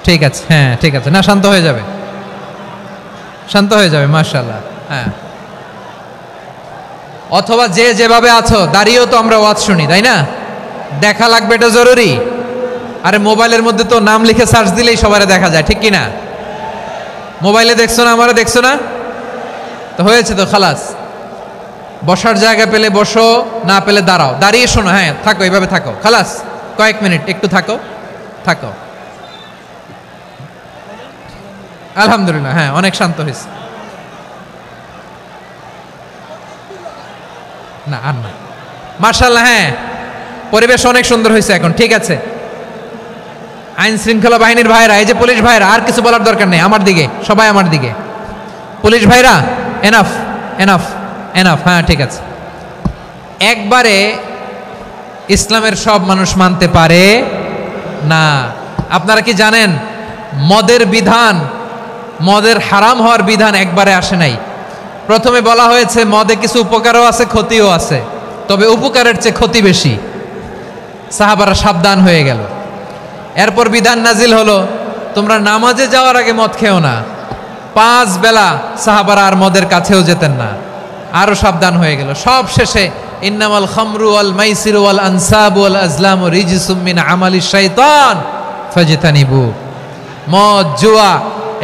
ঠিক আছে, হ্যাঁ ঠিক আছে, না শান্ত হয়ে যাবে, শান্ত হয়ে যাবে, মাশাআল্লাহ। হ্যাঁ, অথবা যে যেভাবে আছো দাঁড়িয়েও তো আমরা ওয়াজ শুনি, তাই না? দেখা লাগবে, এটা জরুরি। আরে মোবাইলের মধ্যে তো নাম লিখে সার্চ দিলেই সবারে দেখা যায়, ঠিক কি না? মোবাইলে দেখছো না, আমারে দেখছো না, তো হয়েছে তো, খালাস। বসার জায়গা পেলে বসো, না পেলে দাঁড়াও, দাঁড়িয়ে শোনো। হ্যাঁ থাকো, এইভাবে থাকো, খালাস। কয়েক মিনিট একটু থাকো, থাকো। আলহামদুলিল্লাহ, হ্যাঁ অনেক শান্ত হয়েছে। না আর না, মাশাআল্লাহ। হ্যাঁ পরিবেশ অনেক সুন্দর হয়েছে এখন, ঠিক আছে। আইন শৃঙ্খলা বাহিনীর ভাইরা, এই যে পুলিশ ভাইরা, আর কিছু বলার দরকার নেই, আমার দিকে সবাই, আমার দিকে। পুলিশ ভাইরা এনাফ এনাফ এনাফ, হ্যাঁ ঠিক আছে। একবারে ইসলামের সব মানুষ মানতে পারে না। আপনারা কি জানেন মদের বিধান, মদের হারাম হওয়ার বিধান একবারে আসে নাই। প্রথমে বলা হয়েছে মদে কিছু উপকারও আছে, ক্ষতিও আছে, তবে উপকারের চেয়ে ক্ষতি বেশি। সাহাবারা সাবধান হয়ে গেল। এরপর বিধান নাজিল হলো, তোমরা নামাজে যাওয়ার আগে মদ খেও না। 5 বেলা সাহাবারা আর মদের কাছেও যেতেন না, আরো সাবধান হয়ে গেল। সব শেষে ইন্নামাল খামরু ওয়াল মাইসিরু ওয়াল আনসাবু ওয়াল আজলামু রিজসুম মিন আমালিশ শাইতান ফাজতানিবু। মদ, জুয়া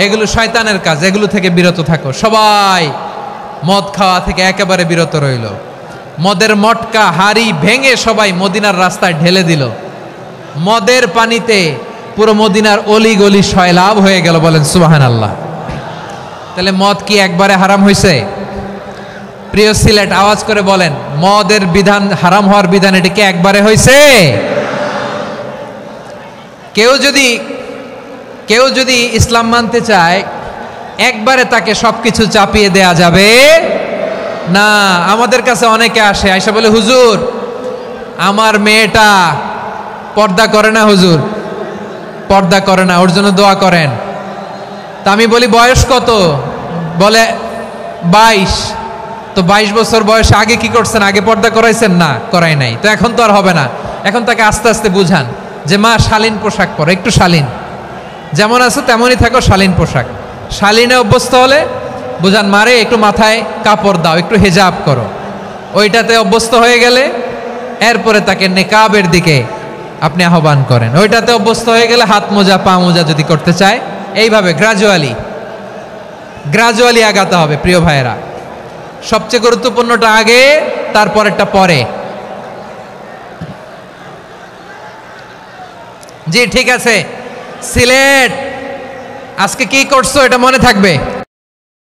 এগুলো শয়তানের কাজ, এগুলো থেকে বিরত থাকো। সবাই মদ খাওয়া থেকে একেবারে বিরত রইল। মদের মটকা হাড়ি ভেঙে সবাই মদিনার রাস্তায় ঢেলে দিল। মদের পানিতে পুরো মদিনার অলি গলি সয়লাভ হয়ে গেল। বলেন সুবহানাল্লাহ। তাহলে মদ কি একবারে হারাম হয়েছে? প্রিয় সিলেট, আওয়াজ করে বলেন, মদের বিধান, হারাম হওয়ার বিধান, এটা কি একবারে হয়েছে? কেউ যদি ইসলাম মানতে চায়, একবারে তাকে সবকিছু চাপিয়ে দেয়া যাবে না। আমাদের কাছে অনেকে আসে, আয়সা বলে, হুজুর আমার মেয়েটা পর্দা করে না, হুজুর পর্দা করে না, ওর জন্য দোয়া করেন। তা আমি বলি বয়স কত? বলে 22। তো 22 বছর বয়সে আগে কি করছেন? আগে পর্দা করাইছেন? না, করাই নাই। তো এখন তো আর হবে না। এখন তাকে আস্তে আস্তে বুঝান যে মা শালীন পোশাক পরো, একটু শালীন, যেমন আছো তেমনই থাকো, শালীন পোশাক। শালীনে অভ্যস্ত হলে বুঝান, মারে একটু মাথায় কাপড় দাও, একটু হেজাব করো। ওইটাতে অভ্যস্ত হয়ে গেলে এরপরে তাকে নেকাবের দিকে আপনি আহ্বান করেন। ওইটাতে অভ্যস্ত হয়ে গেলে হাত মোজা, পা মোজা যদি করতে চায়, এইভাবে গ্রাজুয়ালি আগাতে হবে। প্রিয় ভাইয়েরা, সবচেয়ে গুরুত্বপূর্ণটা আগে, তারপরেরটা পরে। জি ঠিক আছে। সিলেট আজকে কি করছো এটা মনে থাকবে।